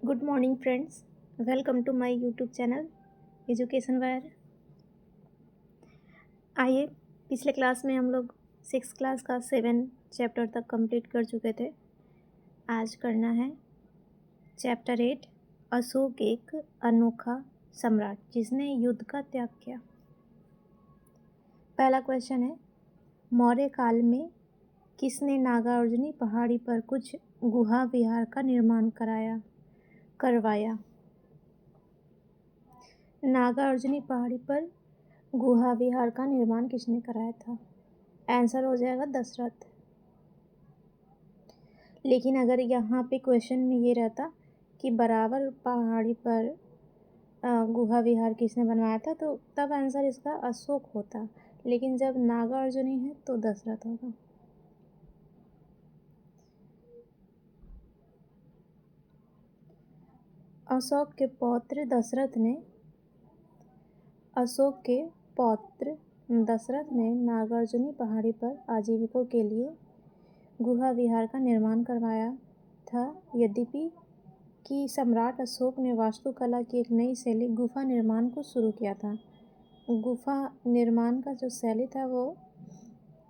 Good morning friends, welcome to my YouTube channel Education Wire. आइए, पिछले class में हम लोग 6 क्लास का 7 चैप्टर तक कंप्लीट कर चुके थे। आज करना है चैप्टर 8, अशोक एक अनोखा सम्राट जिसने युद्ध का त्याग किया। पहला क्वेश्चन है, मौर्य काल में किसने नागार्जुनी पहाड़ी पर कुछ गुहा विहार का निर्माण करवाया? नागार्जुनी पहाड़ी पर गुहा विहार का निर्माण किसने कराया था? आंसर हो जाएगा दशरथ। लेकिन अगर यहाँ पे क्वेश्चन में ये रहता कि बराबर पहाड़ी पर गुहा विहार किसने बनवाया था तो तब आंसर इसका अशोक होता, लेकिन जब नागार्जुनी है तो दशरथ होगा। अशोक के पौत्र दशरथ ने नागार्जुनी पहाड़ी पर आजीविकों के लिए गुहा विहार का निर्माण करवाया था। यद्यपि कि सम्राट अशोक ने वास्तुकला की एक नई शैली गुफा निर्माण को शुरू किया था। गुफा निर्माण का जो शैली था वो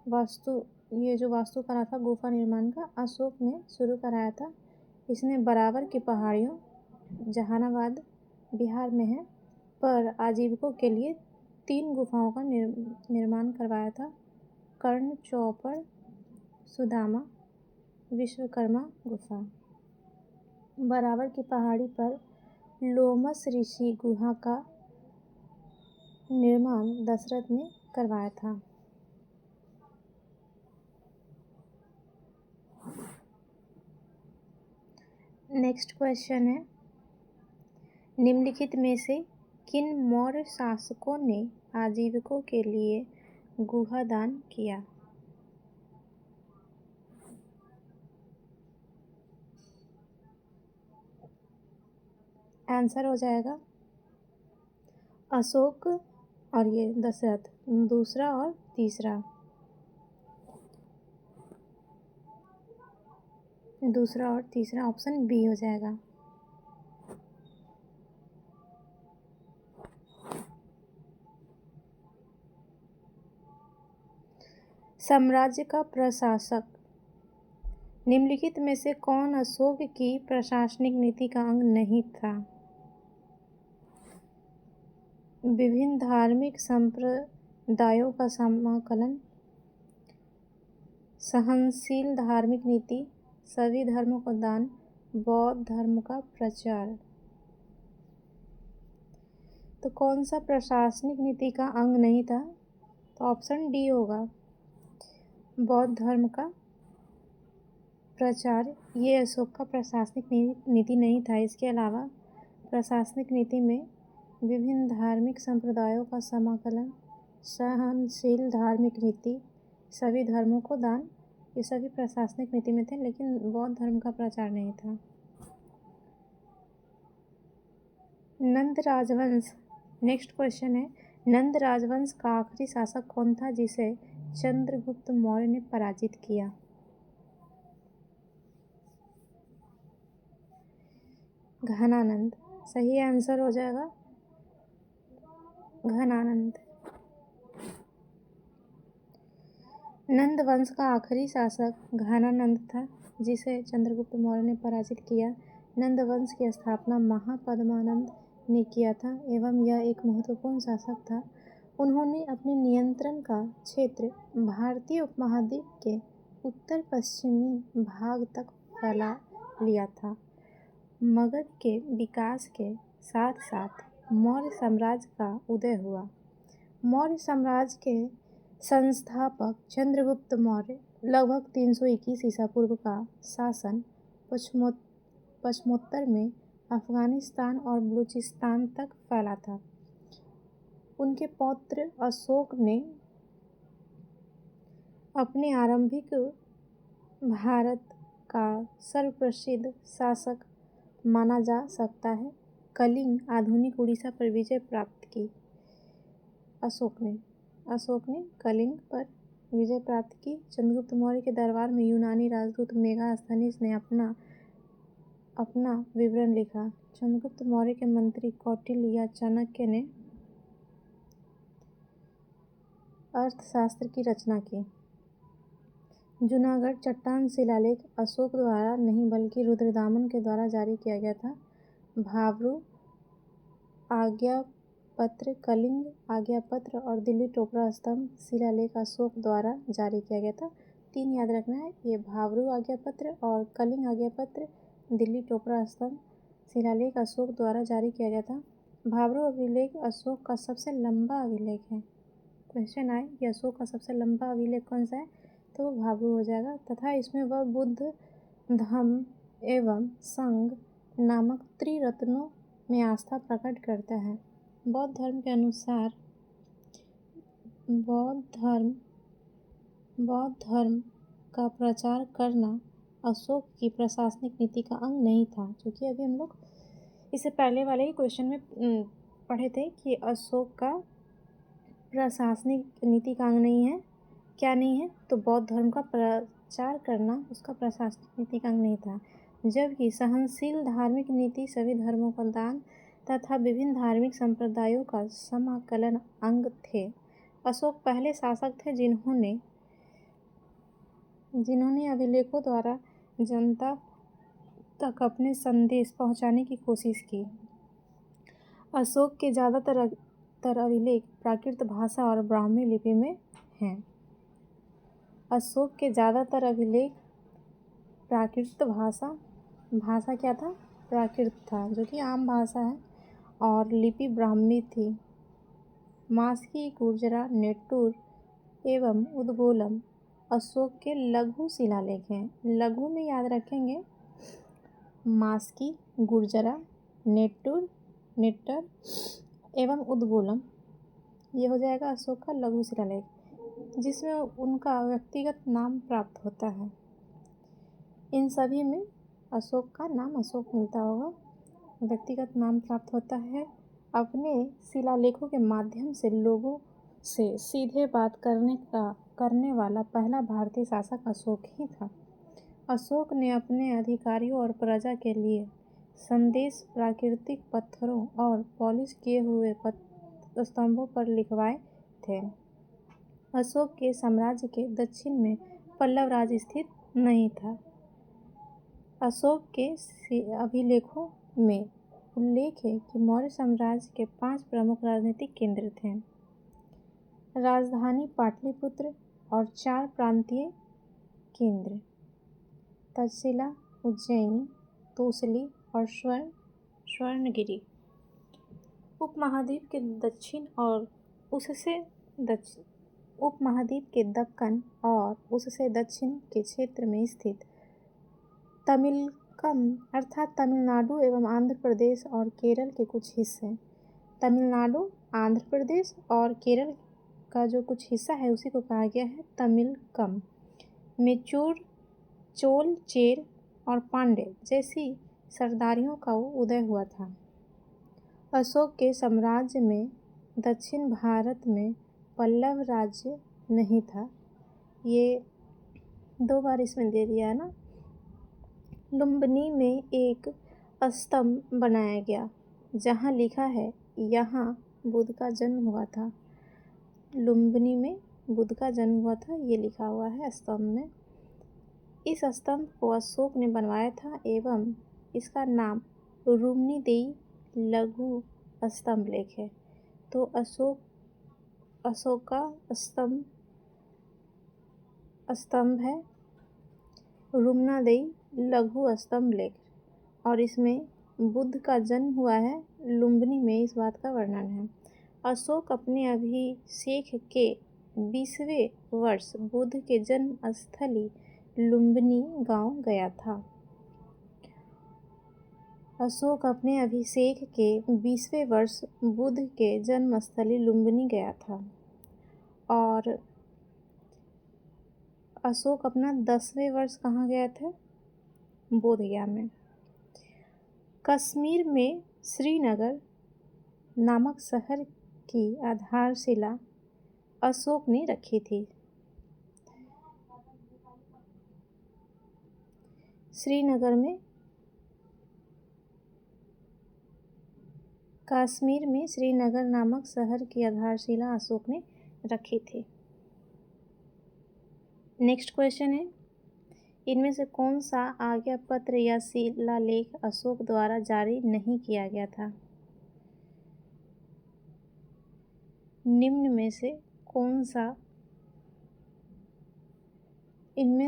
वास्तुकला था गुफा निर्माण का अशोक ने शुरू कराया था। इसने बराबर की पहाड़ियों जहानाबाद बिहार में है पर आजीविकों के लिए 3 गुफाओं का निर्माण करवाया था। कर्ण, चौपड़, सुदामा, विश्वकर्मा गुफा। बराबर की पहाड़ी पर लोमस ऋषि गुहा का निर्माण दशरथ ने करवाया था। नेक्स्ट क्वेश्चन है, निम्नलिखित में से किन मौर्य शासकों ने आजीविकों के लिए गुहा दान किया? आंसर हो जाएगा अशोक और ये दशरथ, दूसरा और तीसरा ऑप्शन बी हो जाएगा। साम्राज्य का प्रशासक, निम्नलिखित में से कौन अशोक की प्रशासनिक नीति का अंग नहीं था? विभिन्न धार्मिक संप्रदायों का समाकलन, सहनशील धार्मिक नीति, सभी धर्मों को दान, बौद्ध धर्म का प्रचार। तो कौन सा प्रशासनिक नीति का अंग नहीं था? तो ऑप्शन डी होगा, बौद्ध धर्म का प्रचार। ये अशोक का प्रशासनिक नीति नहीं था। इसके अलावा प्रशासनिक नीति में विभिन्न धार्मिक संप्रदायों का समाकलन, सहनशील धार्मिक नीति, सभी धर्मों को दान, ये सभी प्रशासनिक नीति में थे, लेकिन बौद्ध धर्म का प्रचार नहीं था। नंद राजवंश, नेक्स्ट क्वेश्चन है, नंद राजवंश का आखिरी शासक कौन था जिसे चंद्रगुप्त मौर्य ने पराजित किया? घनानंद। सही आंसर हो जाएगा घनानंद। नंद वंश का आखिरी शासक घनानंद था जिसे चंद्रगुप्त मौर्य ने पराजित किया। नंद वंश की स्थापना महापद्मानंद ने किया था एवं यह एक महत्वपूर्ण शासक था। उन्होंने अपने नियंत्रण का क्षेत्र भारतीय उपमहाद्वीप के उत्तर पश्चिमी भाग तक फैला लिया था। मगध के विकास के साथ साथ मौर्य साम्राज्य का उदय हुआ। मौर्य साम्राज्य के संस्थापक चंद्रगुप्त मौर्य लगभग 321 ईसा पूर्व का शासन पश्चिमोत्तर में अफगानिस्तान और बलूचिस्तान तक फैला था। उनके पौत्र अशोक ने अपने आरंभिक भारत का सर्वप्रसिद्ध शासक माना जा सकता है। कलिंग, आधुनिक उड़ीसा पर विजय प्राप्त की। अशोक ने कलिंग पर विजय प्राप्त की। चंद्रगुप्त मौर्य के दरबार में यूनानी राजदूत मेगास्थनीज ने अपना अपना विवरण लिखा। चंद्रगुप्त मौर्य के मंत्री कौटिल्य या चाणक्य ने अर्थशास्त्र की रचना की। जूनागढ़ चट्टान शिलालेख अशोक द्वारा नहीं बल्कि रुद्रदामन के द्वारा जारी किया गया था। भाब्रू आज्ञापत्र, कलिंग आज्ञापत्र और दिल्ली टोपरा स्तंभ शिलालेख अशोक द्वारा जारी किया गया था। 3 याद रखना है, ये भाब्रू आज्ञापत्र और कलिंग आज्ञापत्र, दिल्ली टोपरा स्तंभ शिलालेख अशोक द्वारा जारी किया गया था। भाब्रू अभिलेख अशोक का सबसे लंबा अभिलेख है। क्वेश्चन आए कि अशोक का सबसे लंबा अभिलेख कौन सा है, तो वो भाब्रू हो जाएगा। तथा इसमें वह बुद्ध, धम्म एवं संघ नामक त्रिरत्नों में आस्था प्रकट करता है। बौद्ध धर्म के अनुसार बौद्ध धर्म का प्रचार करना अशोक की प्रशासनिक नीति का अंग नहीं था, क्योंकि अभी हम लोग इससे पहले वाले ही क्वेश्चन में पढ़े थे कि अशोक का प्रशासनिक नीति का अंग नहीं है। क्या नहीं है, तो बौद्ध धर्म का प्रचार करना उसका प्रशासनिक नीति का अंग नहीं था, जबकि सहनशील धार्मिक नीति सभी धर्मों का दान तथा विभिन्न धार्मिक संप्रदायों का समाकलन अंग थे। अशोक पहले शासक थे जिन्होंने अभिलेखों द्वारा जनता तक अपने संदेश पहुंचाने की कोशिश की। अशोक के ज़्यादातर अभिलेख प्राकृत भाषा और ब्राह्मी लिपि में हैं। अशोक के ज़्यादातर अभिलेख प्राकृत भाषा क्या था, प्राकृत था, जो कि आम भाषा है, और लिपि ब्राह्मी थी। मास्की, गुर्जरा, नेट्टूर एवं उद्गोलम अशोक के लघु शिलालेख हैं। लघु में याद रखेंगे मास्की, गुर्जरा, नेट्टर एवं उद्गोलम, ये हो जाएगा अशोक का लघु शिलालेख, जिसमें उनका व्यक्तिगत नाम प्राप्त होता है। इन सभी में अशोक का नाम अशोक मिलता होगा, व्यक्तिगत नाम प्राप्त होता है। अपने शिलालेखों के माध्यम से लोगों से सीधे बात करने वाला पहला भारतीय शासक अशोक ही था। अशोक ने अपने अधिकारियों और प्रजा के लिए संदेश प्राकृतिक पत्थरों और पॉलिश किए हुए स्तंभों पर लिखवाए थे। अशोक के साम्राज्य के दक्षिण में पल्लव राज स्थित नहीं था। अशोक के अभिलेखों में उल्लेख है कि मौर्य साम्राज्य के 5 प्रमुख राजनीतिक केंद्र थे। राजधानी पाटलिपुत्र और 4 प्रांतीय केंद्र तक्षशिला, उज्जैनी, तोसली और स्वर्णगिरी। उपमहाद्वीप के दक्षिण और उपमहाद्वीप के दक्कन और उससे दक्षिण के क्षेत्र में स्थित तमिलकम अर्थात तमिलनाडु एवं आंध्र प्रदेश और केरल के कुछ हिस्से। तमिलनाडु, आंध्र प्रदेश और केरल का जो कुछ हिस्सा है उसी को कहा गया है तमिलकम में चोल, चेर और पांड्य जैसी सरदारियों का उदय हुआ था। अशोक के साम्राज्य में दक्षिण भारत में पल्लव राज्य नहीं था। ये 2 बार इसमें दे दिया है ना। लुम्बिनी में एक स्तंभ बनाया गया जहाँ लिखा है यहाँ बुद्ध का जन्म हुआ था। लुम्बिनी में बुद्ध का जन्म हुआ था, ये लिखा हुआ है स्तंभ में। इस स्तंभ को अशोक ने बनवाया था एवं इसका नाम रुम्नीदेई लघु स्तंभ लेख है। तो अशोक का स्तंभ है रुम्नादेई लघु स्तंभ लेख, और इसमें बुद्ध का जन्म हुआ है लुम्बिनी में, इस बात का वर्णन है। अशोक अपने अभिषेक के 20वें वर्ष बुद्ध के जन्म स्थली लुम्बिनी गांव गया था। अशोक अपने अभिषेक के 20वें वर्ष बुद्ध के जन्मस्थली लुम्बिनी गया था, और अशोक अपना 10वें वर्ष कहाँ गया था, बोधगया में। कश्मीर में श्रीनगर नामक शहर की आधारशिला अशोक ने रखी थी। श्रीनगर में कश्मीर में श्रीनगर नामक शहर की आधारशिला अशोक ने रखी थी। नेक्स्ट क्वेश्चन है, इनमें से कौन सा आज्ञा पत्र या शिलालेख अशोक द्वारा जारी नहीं किया गया था? इनमें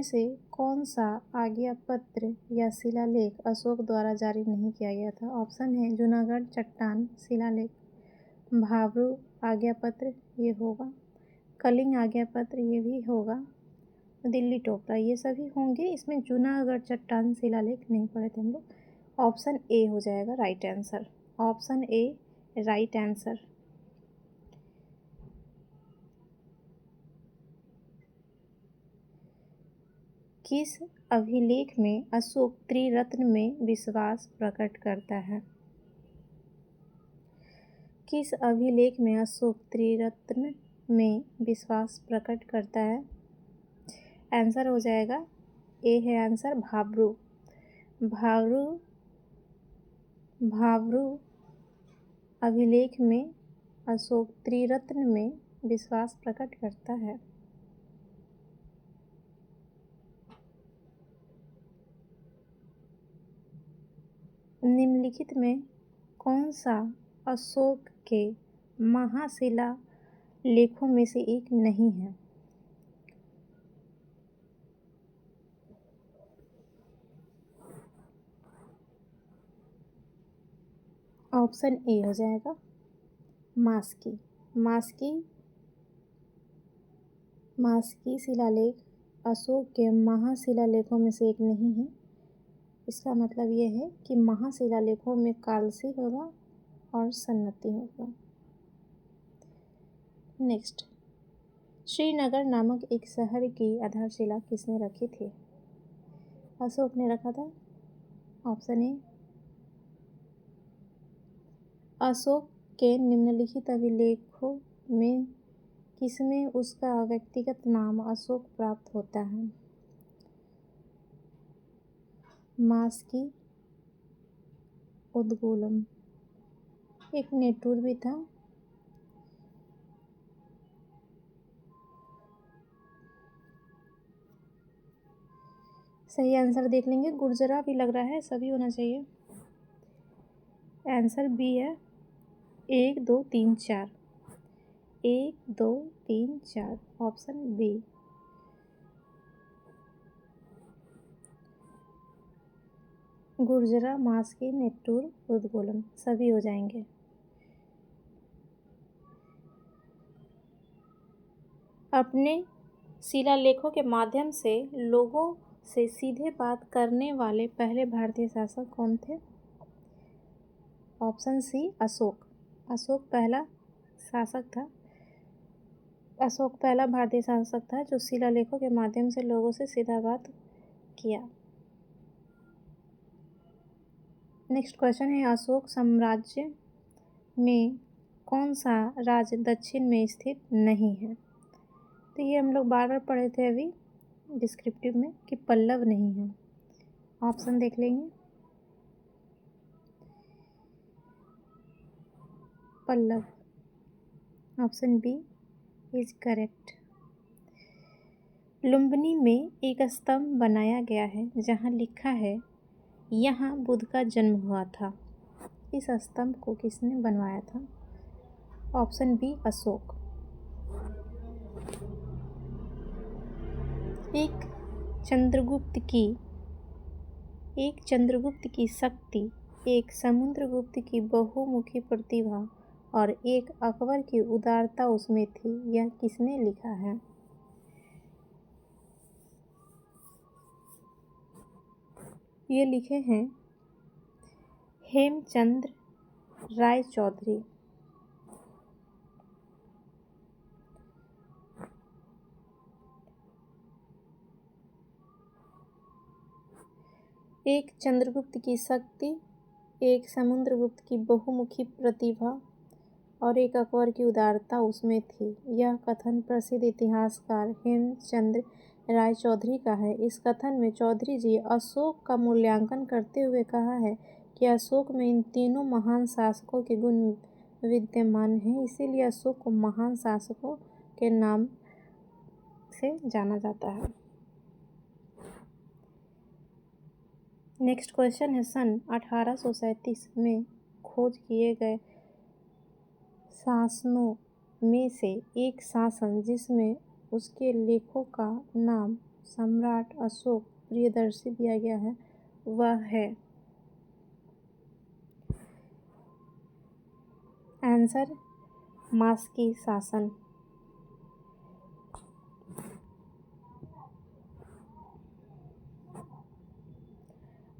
से कौन सा आज्ञा पत्र या शिलालेख अशोक द्वारा जारी नहीं किया गया था? ऑप्शन है जूनागढ़ चट्टान शिलालेख, भाब्रू आज्ञा पत्र ये होगा, कलिंग आज्ञा पत्र ये भी होगा, दिल्ली टोपरा ये सभी होंगे। इसमें जूनागढ़ चट्टान शिलालेख नहीं पढ़े थे हम लोग। ऑप्शन ए हो जाएगा right answer. Option A right answer. किस अभिलेख में अशोक त्रिरत्न में विश्वास प्रकट करता है? किस अभिलेख में अशोक त्रिरत्न में विश्वास प्रकट करता है? आंसर हो जाएगा ए है आंसर भाब्रू। भाब्रू अभिलेख में अशोक त्रिरत्न में विश्वास प्रकट करता है। निम्नलिखित में कौन सा अशोक के महाशिला लेखों में से एक नहीं है? ऑप्शन ए हो जाएगा मास्की शिलालेख अशोक के महाशिलालेखों में से एक नहीं है। इसका मतलब ये है कि महाशिलालेखों में कालसी होगा और सन्नति होगा। नेक्स्ट, श्रीनगर नामक एक शहर की आधारशिला किसने रखी थी? अशोक ने रखा था। Option A. अशोक के निम्नलिखित अभिलेखों में किसमें उसका व्यक्तिगत नाम अशोक प्राप्त होता है? मास्की उद्गोलम, एक नेटूर भी था। सही आंसर देख लेंगे, गुर्जरा भी लग रहा है, सभी होना चाहिए। आंसर बी है 1 2 3 4। 1 2 3 4 ऑप्शन बी। गुर्जरा, मास्की, नेट्टूर, उद्गोलम सभी हो जाएंगे। अपने शिलालेखों के माध्यम से लोगों से सीधे बात करने वाले पहले भारतीय शासक कौन थे? Option C Ashok. अशोक पहला शासक था। अशोक पहला भारतीय शासक था जो शिलालेखों के माध्यम से लोगों से सीधा बात किया। नेक्स्ट क्वेश्चन है, अशोक साम्राज्य में कौन सा राज्य दक्षिण में स्थित नहीं है? तो ये हम लोग बार बार पढ़े थे अभी डिस्क्रिप्टिव में कि पल्लव नहीं है। ऑप्शन देख लेंगे। Pallava, option B is correct. Lumbini में एक स्तंभ बनाया गया है जहाँ लिखा है यहाँ बुद्ध का जन्म हुआ था। इस स्तंभ को किसने बनवाया था? Option B Ashoka. एक चंद्रगुप्त की शक्ति, एक समुद्रगुप्त की बहुमुखी प्रतिभा और एक अकबर की उदारता उसमें थी, यह किसने लिखा है? ये लिखे हैं हेमचंद्र राय चौधरी। एक चंद्रगुप्त की शक्ति, एक समुद्रगुप्त की बहुमुखी प्रतिभा और एक अकबर की उदारता उसमें थी, यह कथन प्रसिद्ध इतिहासकार हेमचंद्र राय चौधरी का है। इस कथन में चौधरी जी अशोक का मूल्यांकन करते हुए कहा है कि अशोक में इन तीनों महान शासकों के गुण विद्यमान हैं, इसीलिए अशोक को महान शासकों के नाम से जाना जाता है। नेक्स्ट क्वेश्चन है, सन 1837 में खोज किए गए शासनों में से एक शासन जिसमें उसके लेखों का नाम सम्राट अशोक प्रियदर्शी दिया गया है वह है। आंसर मास्की शासन।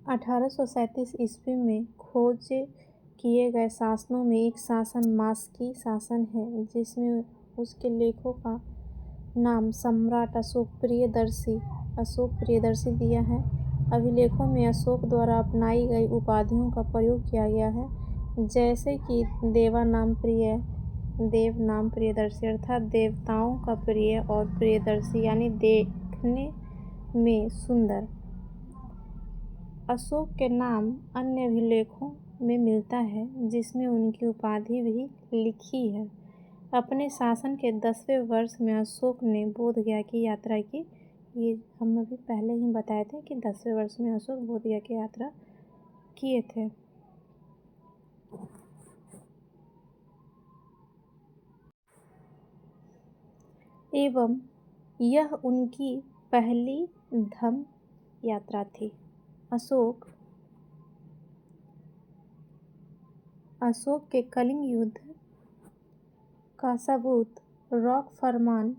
अठारह ईस्वी में खोज किए गए शासनों में एक शासन मास्की शासन है जिसमें उसके लेखों का नाम सम्राट अशोक प्रियदर्शी दिया है। अभिलेखों में अशोक द्वारा अपनाई गई उपाधियों का प्रयोग किया गया है, जैसे कि देव नाम प्रियदर्शी अर्थात देवताओं का प्रिय और प्रियदर्शी यानी देखने में सुंदर। अशोक के नाम अन्य अभिलेखों में मिलता है जिसमें उनकी उपाधि भी लिखी है। अपने शासन के 10वें वर्ष में अशोक ने बोधगया की यात्रा की। ये हम अभी पहले ही बताए थे कि 10वें वर्ष में अशोक बोधगया की यात्रा किए थे। एवं यह उनकी पहली धम्म यात्रा थी। अशोक के कलिंग युद्ध का सबूत रॉक फरमान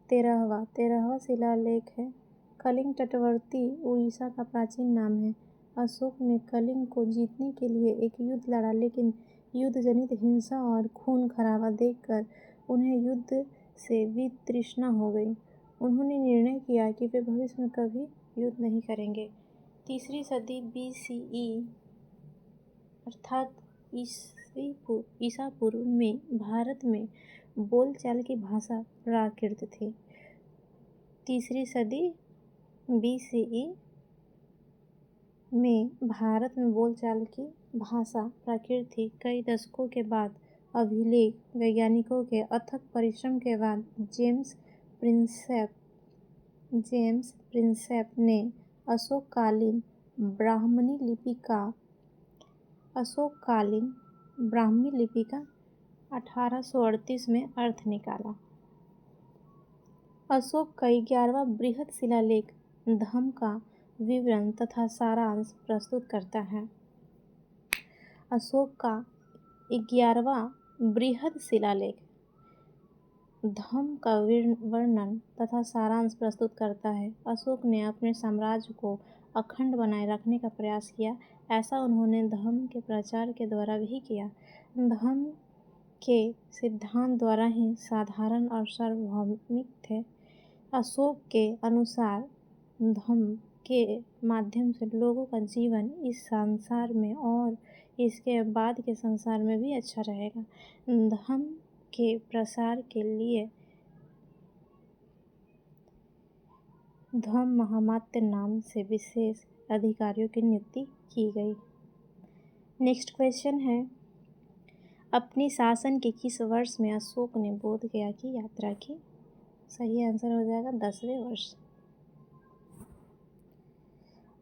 13वां शिलालेख है। कलिंग तटवर्ती उड़ीसा का प्राचीन नाम है। अशोक ने कलिंग को जीतने के लिए एक युद्ध लड़ा, लेकिन युद्ध जनित हिंसा और खून खराबा देखकर उन्हें युद्ध से वितृष्णा हो गई। उन्होंने निर्णय किया कि वे भविष्य में कभी युद्ध नहीं करेंगे। 3री सदी BCE अर्थात ईसा पूर्व में भारत में बोलचाल की भाषा प्राकृत थी। 3री सदी BCE में भारत में बोलचाल की भाषा प्राकृत थी। कई दशकों के बाद अभिलेख वैज्ञानिकों के अथक परिश्रम के बाद जेम्स प्रिंसेप ने अशोककालीन ब्राह्मी लिपि का 1838 में अर्थ निकाला। अशोक का 11वां बृहद शिलालेख धम्म का विवरण तथा सारांश प्रस्तुत करता है। अशोक का 11वां बृहद शिलालेख धम्म का वर्णन तथा सारांश प्रस्तुत करता है। अशोक ने अपने साम्राज्य को अखंड बनाए रखने का प्रयास किया। ऐसा उन्होंने धम्म के प्रचार के द्वारा भी किया। धम्म के सिद्धांत द्वारा ही साधारण और सार्वभौमिक थे। अशोक के अनुसार धम्म के माध्यम से लोगों का जीवन इस संसार में और इसके बाद के संसार में भी अच्छा रहेगा। धम्म के प्रसार के लिए धम्म महामात्य नाम से विशेष अधिकारियों की नियुक्ति की गई। नेक्स्ट क्वेश्चन है, अपनी शासन के किस वर्ष में अशोक ने बोधगया की यात्रा की? सही आंसर हो जाएगा 10वें वर्ष।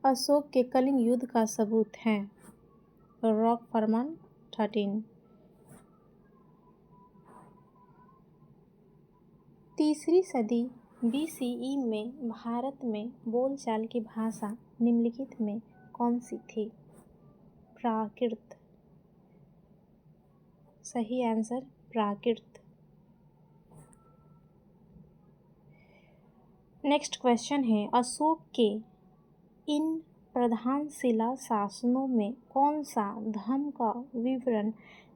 अशोक के कलिंग युद्ध का सबूत है रॉक फरमान 13। 3री सदी BCE में भारत में बोलचाल की भाषा निम्नलिखित में कौन सी थी? प्राकृत। सही आंसर प्राकृत। नेक्स्ट क्वेश्चन है, अशोक के इन प्रधान शिला शासनों में कौन सा धम्म का विवरण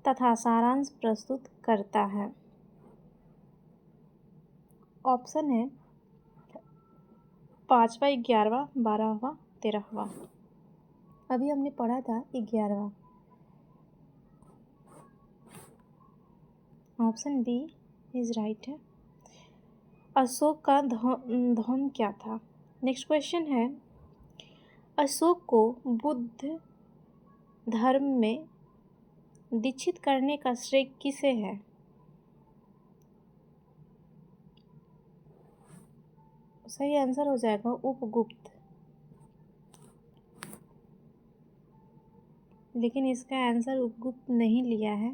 तथा सारांश प्रस्तुत करता है? ऑप्शन है 5वां, 11वां, 12वां, 13वां। अभी हमने पढ़ा था 11वां। ऑप्शन बी इज राइट है। अशोक का धम्म क्या था? नेक्स्ट क्वेश्चन है, अशोक को बुद्ध धर्म में दीक्षित करने का श्रेय किसे है? सही आंसर हो जाएगा उपगुप्त। लेकिन इसका आंसर उपगुप्त नहीं लिया है।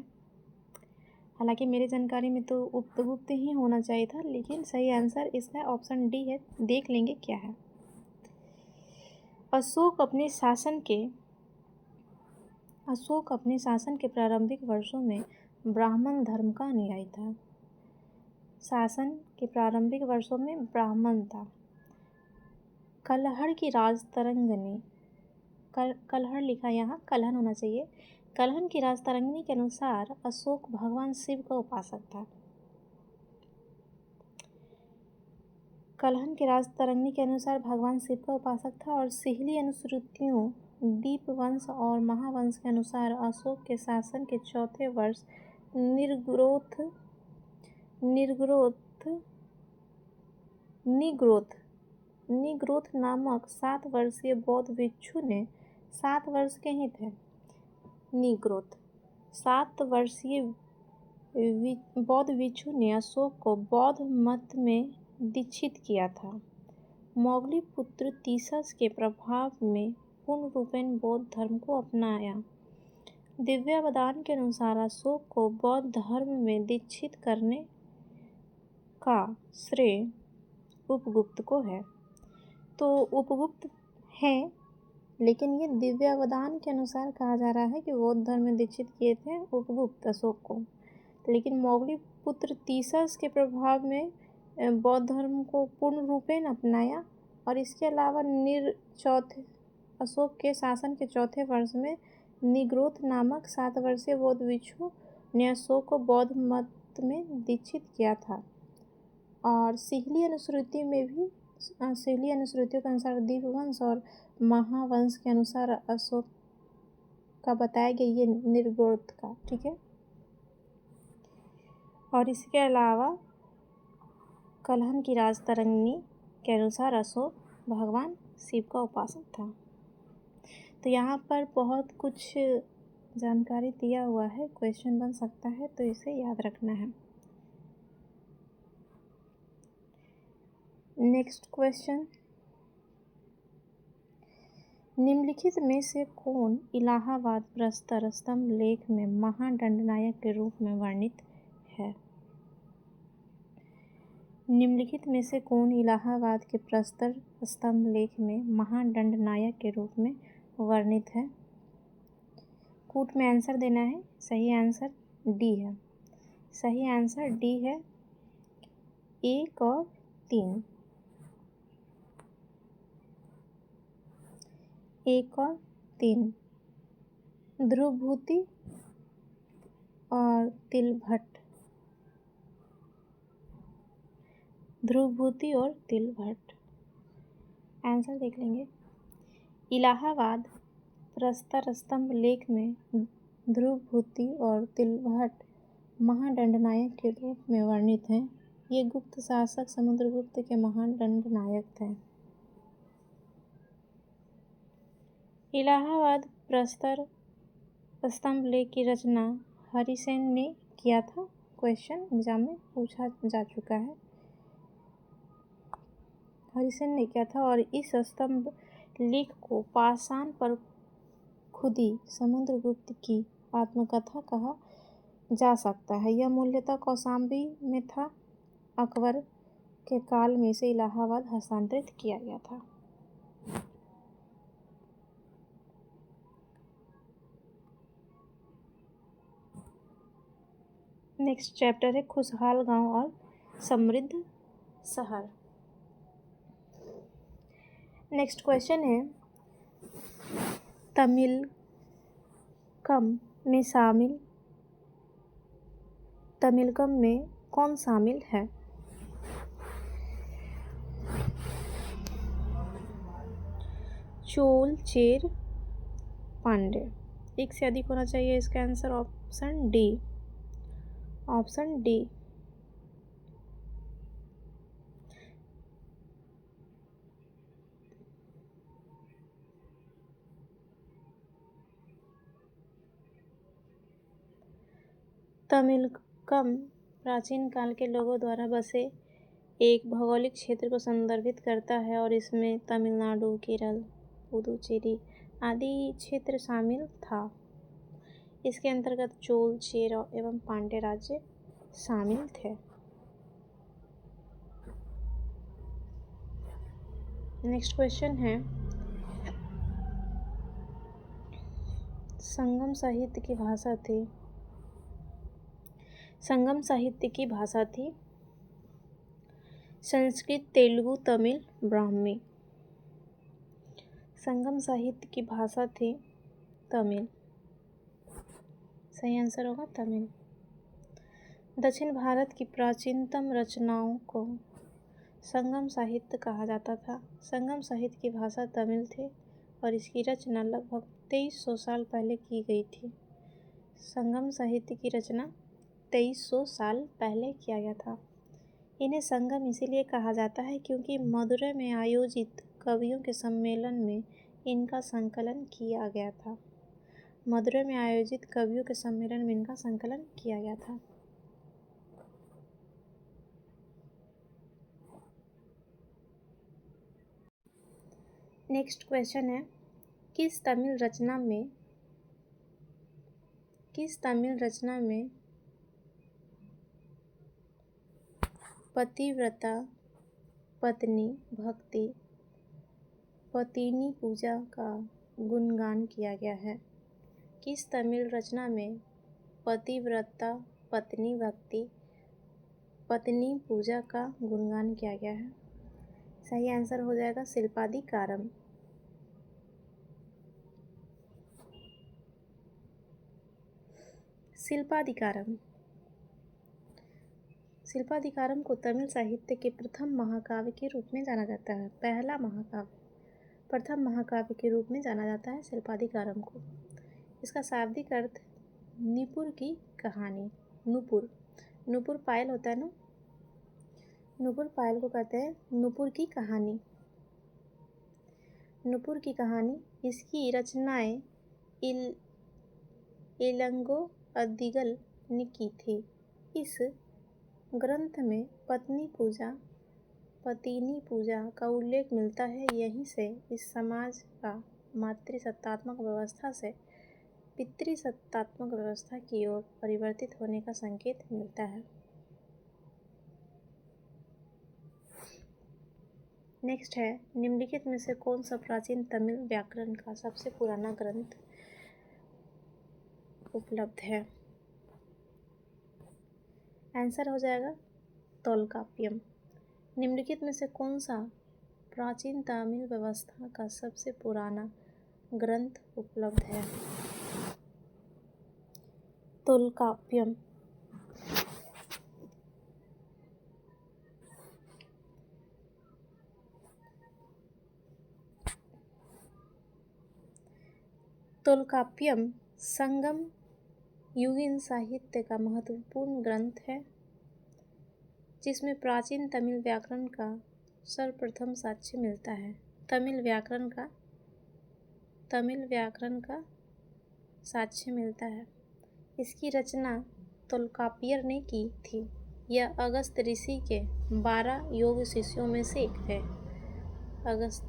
हालांकि मेरी जानकारी में तो उपगुप्त ही होना चाहिए था, लेकिन सही आंसर इसका ऑप्शन डी है। देख लेंगे क्या है। अशोक अपने शासन के प्रारंभिक वर्षों में ब्राह्मण धर्म का अनुयायी था। शासन के प्रारंभिक वर्षों में ब्राह्मण था। कलहड़ की राजतरंगिणी, कलहड़ लिखा यहाँ, कलहन होना चाहिए। कलहन की राजतरंगिणी के अनुसार अशोक भगवान शिव का उपासक था। कलहन की राजतरंगिणी के अनुसार भगवान शिव का उपासक था और सिहली अनुश्रुतियों, दीपवंश और महावंश के अनुसार अशोक के शासन के चौथे वर्ष निग्रोथ नामक 7 वर्षीय बौद्ध भिक्षु ने 7 वर्ष के ही थे। निग्रोथ 7 वर्षीय बौद्ध भिक्षु ने अशोक को बौद्ध मत में दीक्षित किया था। मोगली पुत्र तीसस के प्रभाव में पूर्ण रूपेण बौद्ध धर्म को अपनाया। दिव्यावदान के अनुसार अशोक को बौद्ध धर्म में दीक्षित करने का श्रेय उपगुप्त को है। तो उपगुप्त है, लेकिन ये दिव्यावदान के अनुसार कहा जा रहा है कि बौद्ध धर्म में दीक्षित किए थे उपगुप्त अशोक को। लेकिन मोगली पुत्र तीसस के प्रभाव में बौद्ध धर्म को पूर्ण रूपेण अपनाया। और इसके अलावा अशोक के शासन के चौथे वर्ष में निग्रोथ नामक 7 वर्षीय बौद्ध भिक्षु ने अशोक को बौद्ध मत में दीक्षित किया था। और सिहली अनुश्रुतियों के अनुसार दीपवंश और महावंश के अनुसार अशोक का बताया गया ये निग्रोथ का, ठीक है। और इसके अलावा कलहन की राजतरंगिणी के अनुसार अशोक भगवान शिव का उपासक था। तो यहाँ पर बहुत कुछ जानकारी दिया हुआ है, क्वेश्चन बन सकता है, तो इसे याद रखना है। नेक्स्ट क्वेश्चन, निम्नलिखित में से कौन इलाहाबाद प्रस्तर स्तंभ लेख में महादंडनायक के रूप में वर्णित है? निम्नलिखित में से कौन इलाहाबाद के प्रस्तर स्तंभ लेख में महादंडनायक के रूप में वर्णित है? कूट में आंसर देना है। सही आंसर डी है। सही आंसर डी है, 1 और 3। 1 और 3 ध्रुवभूति और तिलभट्ट। ध्रुवभूति और तिलभट्ट आंसर देख लेंगे। इलाहाबाद प्रस्तर स्तंभ लेख में ध्रुवभूति और तिलभट्ट महादंडनायक के रूप में वर्णित हैं। ये गुप्त शासक समुद्रगुप्त के महादंडनायक थे। इलाहाबाद प्रस्तर स्तंभ लेख की रचना हरिसेन ने किया था। क्वेश्चन एग्जाम में पूछा जा चुका है। हरिसेन ने किया था और इस स्तंभ लेख को पाषाण पर खुदी समुद्रगुप्त की आत्मकथा कहा जा सकता है। यह मूलतः कौशाम्बी में था। अकबर के काल में इसे इलाहाबाद हस्तांतरित किया गया था। नेक्स्ट चैप्टर है खुशहाल गांव और समृद्ध शहर। नेक्स्ट क्वेश्चन है, तमिलकम में कौन शामिल है? चोल, चेर, पांड्य। एक से अधिक होना चाहिए इसका answer. Option D. Option D. Tamilakam प्राचीन काल के लोगों द्वारा बसे एक भौगोलिक क्षेत्र को संदर्भित करता है और इसमें तमिलनाडु, केरल, पुदुचेरी आदि क्षेत्र शामिल था। इसके अंतर्गत चोल, चेर एवं पांड्य राज्य शामिल थे। नेक्स्ट क्वेश्चन है, संगम साहित्य की भाषा थी। संगम साहित्य की भाषा थी संस्कृत, तेलुगु, तमिल, ब्राह्मी। संगम साहित्य की भाषा थी तमिल। सही आंसर होगा तमिल। दक्षिण भारत की प्राचीनतम रचनाओं को संगम साहित्य कहा जाता था। संगम साहित्य की भाषा तमिल थी और इसकी रचना लगभग 2300 साल पहले की गई थी। संगम साहित्य की रचना 2300 साल पहले किया गया था। इन्हें संगम इसीलिए कहा जाता है क्योंकि मदुरै में आयोजित कवियों के सम्मेलन में इनका संकलन किया गया था। मदुरै में आयोजित कवियों के सम्मेलन में इनका संकलन किया गया था। नेक्स्ट क्वेश्चन है, किस तमिल रचना में पतिव्रता पत्नी भक्ति पतिनी पूजा का गुणगान किया गया है? किस तमिल रचना में पतिव्रता पत्नी भक्ति पत्नी पूजा का गुणगान किया गया है? सही आंसर हो जाएगा शिल्पाधिकारम। शिल्पाधिकारम को तमिल साहित्य के प्रथम महाकाव्य के रूप में जाना जाता है। प्रथम महाकाव्य के रूप में जाना जाता है शिल्पाधिकारम को। इसका शाब्दिक अर्थ निपुर की कहानी। नुपुर पायल होता है ना, नुपुर पायल को कहते हैं नुपुर की कहानी। नुपुर की कहानी इसकी रचनाएं इलंगो अदिगल ने की थी। इस ग्रंथ में पतिनी पूजा का उल्लेख मिलता है। यहीं से इस समाज का मातृसत्तात्मक व्यवस्था से पितृसत्तात्मक व्यवस्था की ओर परिवर्तित होने का संकेत मिलता है। नेक्स्ट है, निम्नलिखित में से कौन सा प्राचीन तमिल व्याकरण का सबसे पुराना ग्रंथ उपलब्ध है? आंसर हो जाएगा तोलकाप्पियम। निम्नलिखित में से कौन सा प्राचीन तमिल व्यवस्था का सबसे पुराना ग्रंथ उपलब्ध है? तोलकाप्पियम। तोलकाप्पियम संगम युगीन साहित्य का महत्वपूर्ण ग्रंथ है, जिसमें प्राचीन तमिल व्याकरण का सर्वप्रथम साक्ष्य मिलता है। तमिल व्याकरण का साक्ष्य मिलता है। इसकी रचना तोलकाप्पियर ने की थी। यह अगस्त ऋषि के 12 योग शिष्यों में से एक थे। अगस्त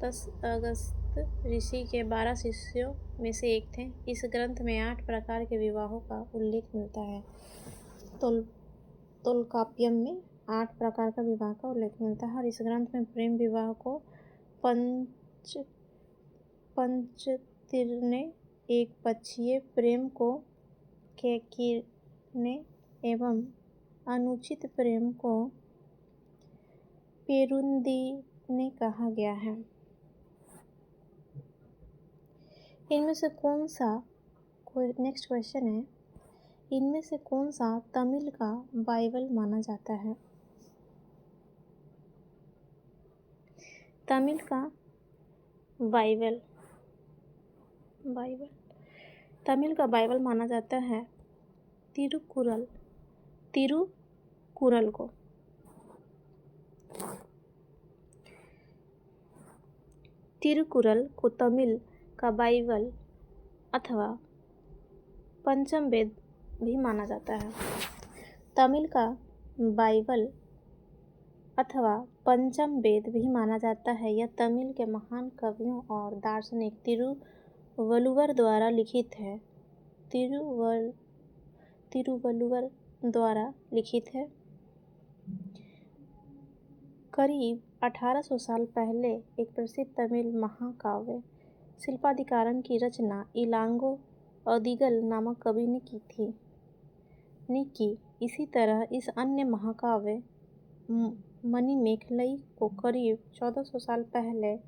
ऋषि के 12 शिष्यों में से एक थे। इस ग्रंथ में 8 प्रकार के विवाहों का उल्लेख मिलता है। तोलकाप्पियम में 8 प्रकार का विवाह का उल्लेख मिलता है और इस ग्रंथ में प्रेम विवाह को पंचतीर्णे, एक पक्षीय प्रेम को कैकिर्णे एवं अनुचित प्रेम को पेरुंदिने कहा गया है। इनमें से कौन सा नेक्स्ट क्वेश्चन है, इनमें से कौन सा तमिल का बाइबल माना जाता है? तमिल का बाइबल माना जाता है तिरुकुरल को। तिरुकुरल को तमिल का बाइबल अथवा पंचम वेद भी माना जाता है। तमिल का बाइबल अथवा पंचम वेद भी माना जाता है। यह तमिल के महान कवियों और दार्शनिक तिरुवल्लुवर द्वारा लिखित है। तिरुवल्लुवर द्वारा लिखित है। करीब 1800 साल पहले एक प्रसिद्ध तमिल महाकाव्य शिल्पाधिकारम की रचना इलांगो अदिगल नामक कवि ने की। इसी तरह इस अन्य महाकाव्य मणिमेखलई को करीब 1400 साल पहले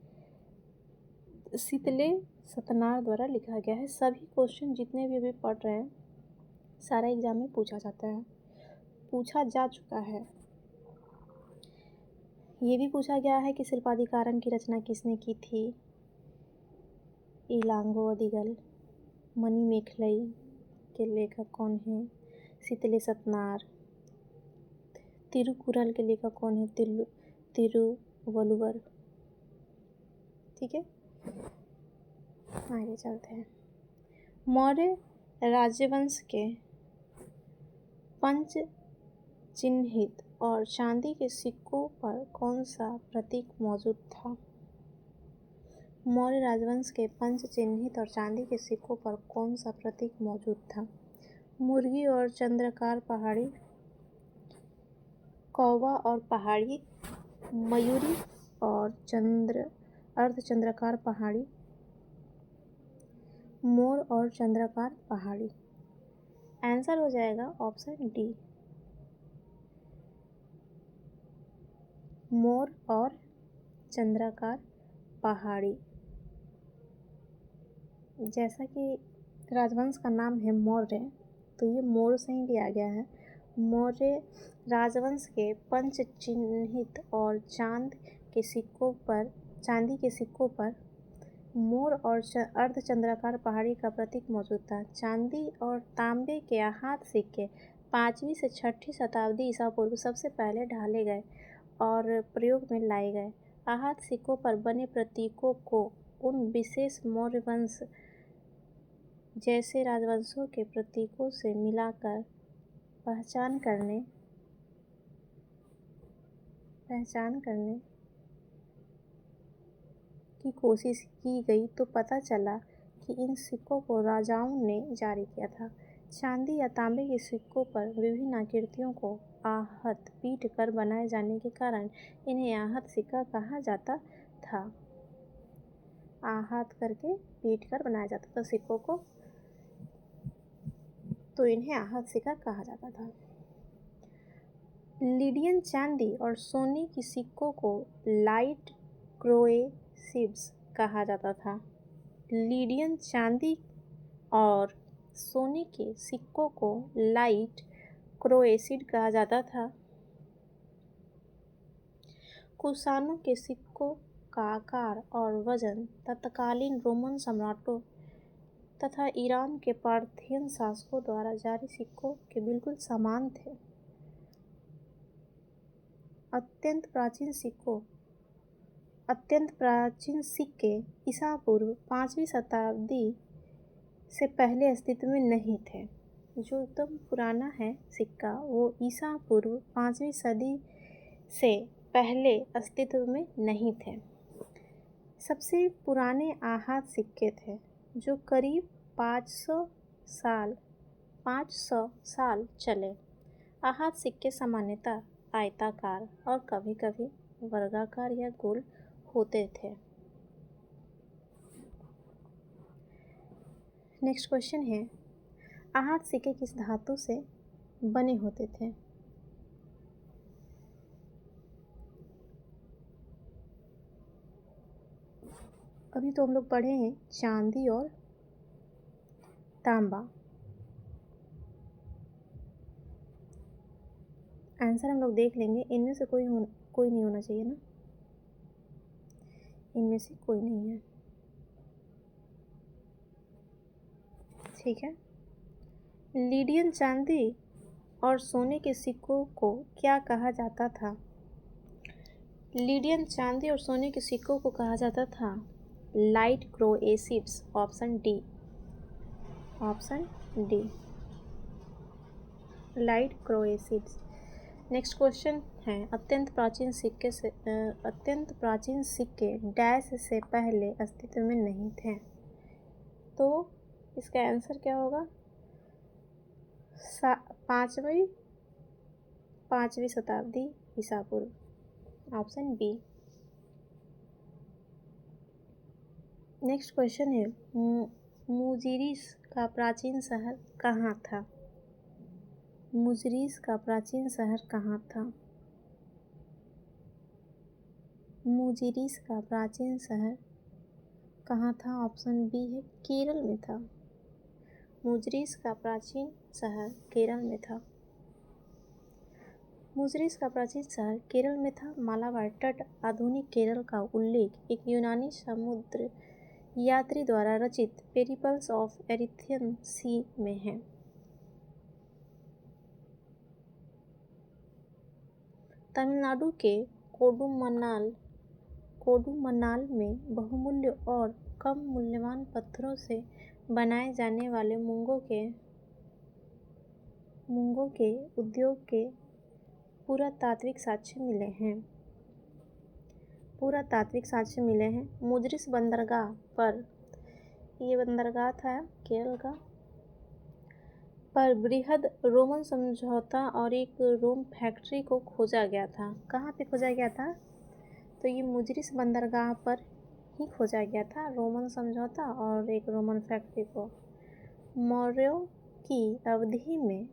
शीतले सतनार द्वारा लिखा गया है। सभी क्वेश्चन जितने भी अभी पढ़ रहे हैं सारा एग्जाम में पूछा जा चुका है। ये भी पूछा गया है कि शिल्पाधिकारम की रचना किसने की थी। इलांगो अदिगल। मणिमेखलई के लेखक कौन हैं? शीतले सतनार। तिरुकुरल के लेखक कौन है? तिरुवल्लुवर। ठीक है, आगे चलते हैं। मौर्य राजवंश के पंच चिन्हित और चांदी के सिक्कों पर कौन सा प्रतीक मौजूद था? मौर्य राजवंश के पंच चिन्हित और चांदी के सिक्कों पर कौन सा प्रतीक मौजूद था? मुर्गी और चंद्राकार पहाड़ी, कौवा और पहाड़ी, मयूरी और अर्धचंद्राकार पहाड़ी, मोर और चंद्राकार पहाड़ी। आंसर हो जाएगा ऑप्शन डी, मोर और चंद्राकार पहाड़ी। जैसा कि राजवंश का नाम है मौर्य, तो ये मोर से ही लिया गया है। मौर्य राजवंश के पंच चिन्हित और चांदी के सिक्कों पर मोर और अर्धचंद्राकार पहाड़ी का प्रतीक मौजूद था। चांदी और तांबे के आहत सिक्के 5वीं से 6वीं शताब्दी ईसा पूर्व सबसे पहले ढाले गए और प्रयोग में लाए गए। आहत सिक्कों पर बने प्रतीकों को उन विशेष मौर्य वंश जैसे राजवंशों के प्रतीकों से मिलाकर पहचान करने की कोशिश की गई तो पता चला कि इन सिक्कों को राजाओं ने जारी किया था। चांदी या तांबे के सिक्कों पर विभिन्न आकृतियों को आहत पीट कर बनाए जाने के कारण इन्हें आहत सिक्का कहा जाता था। आहत करके पीट कर बनाया जाता था सिक्कों को, तो इन्हें आहत सिक्का कहा जाता था। लिडियन चांदी और सोने की सिक्कों को लाइट क्रोएसिड्स कहा जाता था। लिडियन चांदी और सोने के सिक्कों को लाइट क्रोएसिड कहा जाता था। कुषाणों के सिक्कों का आकार और वजन तत्कालीन रोमन सम्राटों तथा ईरान के पार्थियन शासकों द्वारा जारी सिक्कों के बिल्कुल समान थे। अत्यंत प्राचीन सिक्के ईसा पूर्व 5वीं शताब्दी से पहले अस्तित्व में नहीं थे। जो एकदम पुराना है सिक्का वो ईसा पूर्व 5वीं सदी से पहले अस्तित्व में नहीं थे। सबसे पुराने आहत सिक्के थे जो करीब 500 साल चले। आहत सिक्के सामान्यतः आयताकार और कभी-कभी वर्गाकार या गोल होते थे। नेक्स्ट क्वेश्चन है, आहत सिक्के किस धातु से बने होते थे? अभी तो हम लोग पढ़े हैं चांदी और तांबा। आंसर हम लोग देख लेंगे। इनमें से कोई नहीं होना चाहिए ना, इनमें से कोई नहीं है। ठीक है। लिडियन चांदी और सोने के सिक्कों को क्या कहा जाता था? लिडियन चांदी और सोने के सिक्कों को कहा जाता था लाइट क्रोएसिड्स। Option D. लाइट क्रोएसिड्स। नेक्स्ट क्वेश्चन है अत्यंत प्राचीन सिक्के डैश से पहले अस्तित्व में नहीं थे। तो इसका आंसर क्या होगा? पाँचवीं शताब्दी ईसा पूर्व, ऑप्शन बी। नेक्स्ट क्वेश्चन है मुजिरिस का प्राचीन शहर कहाँ था? मुजिरिस का प्राचीन शहर कहाँ था? मुजिरिस का प्राचीन शहर कहाँ था? ऑप्शन बी है केरल में था। मुजिरिस का प्राचीन शहर केरल में था। मुजिरिस का प्राचीन शहर केरल में था। मालाबार तट आधुनिक केरल का उल्लेख एक यूनानी समुद्र यात्री द्वारा रचित पेरिपल्स ऑफ एरिथियन सी में है। तमिलनाडु के कोडुमन्नाल में बहुमूल्य और कम मूल्यवान पत्थरों से बनाए जाने वाले मूंगों के उद्योग के पुरातात्विक साक्ष्य मिले हैं। मुजिरिस बंदरगाह पर, ये बंदरगाह था केरल का, पर बृहद रोमन समझौता और एक रोम फैक्ट्री को खोजा गया था। कहाँ पे खोजा गया था? तो ये मुजिरिस बंदरगाह पर ही खोजा गया था, रोमन समझौता और एक रोमन फैक्ट्री को। मौर्यों की अवधि में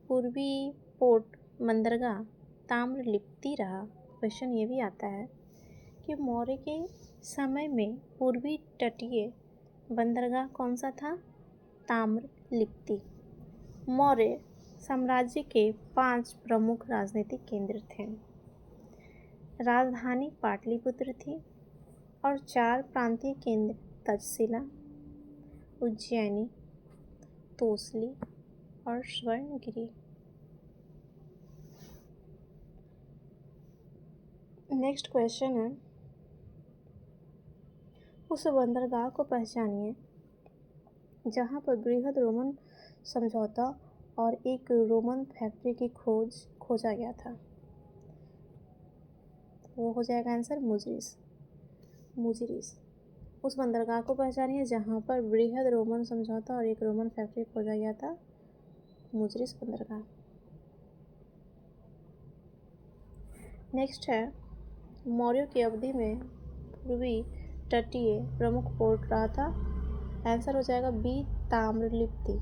पूर्वी पोर्ट बंदरगाह ताम्रलिप्ति रहा। क्वेश्चन ये भी आता है कि मौर्य के समय में पूर्वी तटीय बंदरगाह कौन सा था? ताम्रलिप्ति। मौर्य साम्राज्य के 5 प्रमुख राजनीतिक केंद्र थे। राजधानी पाटलिपुत्र थी और 4 प्रांतीय केंद्र तक्षशिला, उज्जैनी, तोसली और स्वर्णगिरी। नेक्स्ट क्वेश्चन है उस बंदरगाह को पहचानिए जहां पर बृहद रोमन समझौता और एक रोमन फैक्ट्री की खोजा गया था। वो हो जाएगा आंसर मुजिरिस। उस बंदरगाह को पहचानिए जहां पर बृहद रोमन समझौता और एक रोमन फैक्ट्री खोजा गया था। मुजिरिस बंदरगाह। नेक्स्ट है मौर्यों की अवधि में पूर्वी तटीय प्रमुख पोर्ट रहा था। आंसर हो जाएगा बी, ताम्रलिप्ति।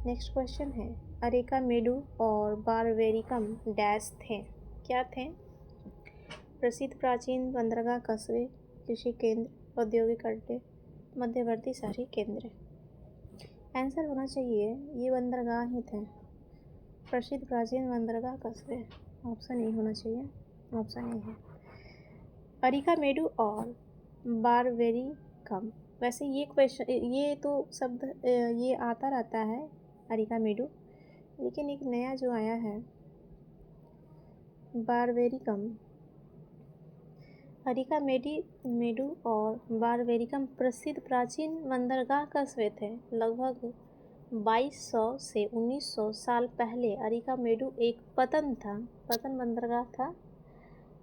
नेक्स्ट क्वेश्चन है अरिकामेडु और बारबेरिकम डैश थे। क्या थे? प्रसिद्ध प्राचीन बंदरगाह, कस्बे, कृषि केंद्र, औद्योगिक अड्डे, मध्यवर्ती शहरी केंद्र। आंसर होना चाहिए ये बंदरगाह ही थे, प्रसिद्ध प्राचीन बंदरगाह, कस्बे। ऑप्शन ए होना चाहिए, ऑप्शन ए है। अरिकामेडु और बारबेरिकम, वैसे ये क्वेश्चन, ये तो शब्द ये आता रहता है अरिकामेडु, लेकिन एक नया जो आया है बारबेरिकम। अरिकामेडु और बारबेरिकम प्रसिद्ध प्राचीन बंदरगाह कस्बे थे। लगभग 2200 से 1900 साल पहले अरिकामेडु एक पतन बंदरगाह था।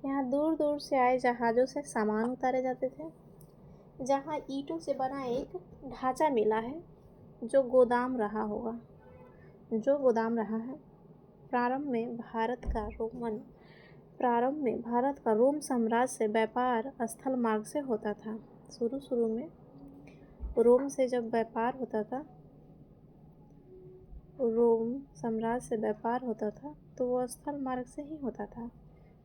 यहाँ दूर दूर से आए जहाज़ों से सामान उतारे जाते थे। जहाँ ईंटों से बना एक ढांचा मिला है जो गोदाम रहा है। प्रारंभ में भारत का रोम साम्राज्य से व्यापार स्थल मार्ग से होता था। शुरू में रोम से जब व्यापार होता था, रोम साम्राज्य से व्यापार होता था तो वो स्थल मार्ग से ही होता था,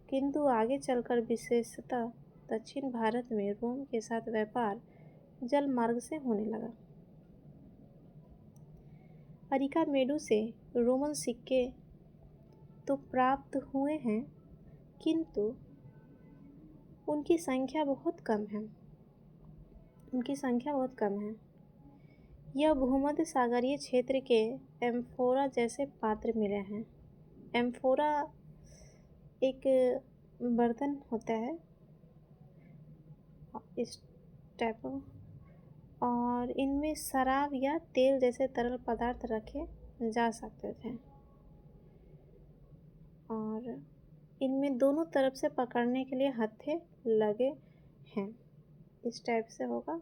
किंतु आगे चलकर विशेषतः दक्षिण भारत में रोम के साथ व्यापार जल मार्ग से होने लगा। अरिकामेडु से रोमन सिक्के तो प्राप्त हुए हैं, किंतु उनकी संख्या बहुत कम है। यह भूमध्य सागरीय क्षेत्र के एम्फोरा जैसे पात्र मिले हैं। एम्फोरा एक बर्तन होता है इस टाइप का, और इनमें शराब या तेल जैसे तरल पदार्थ रखे जा सकते थे और इनमें दोनों तरफ से पकड़ने के लिए हत्थे लगे हैं। इस टाइप से होगा,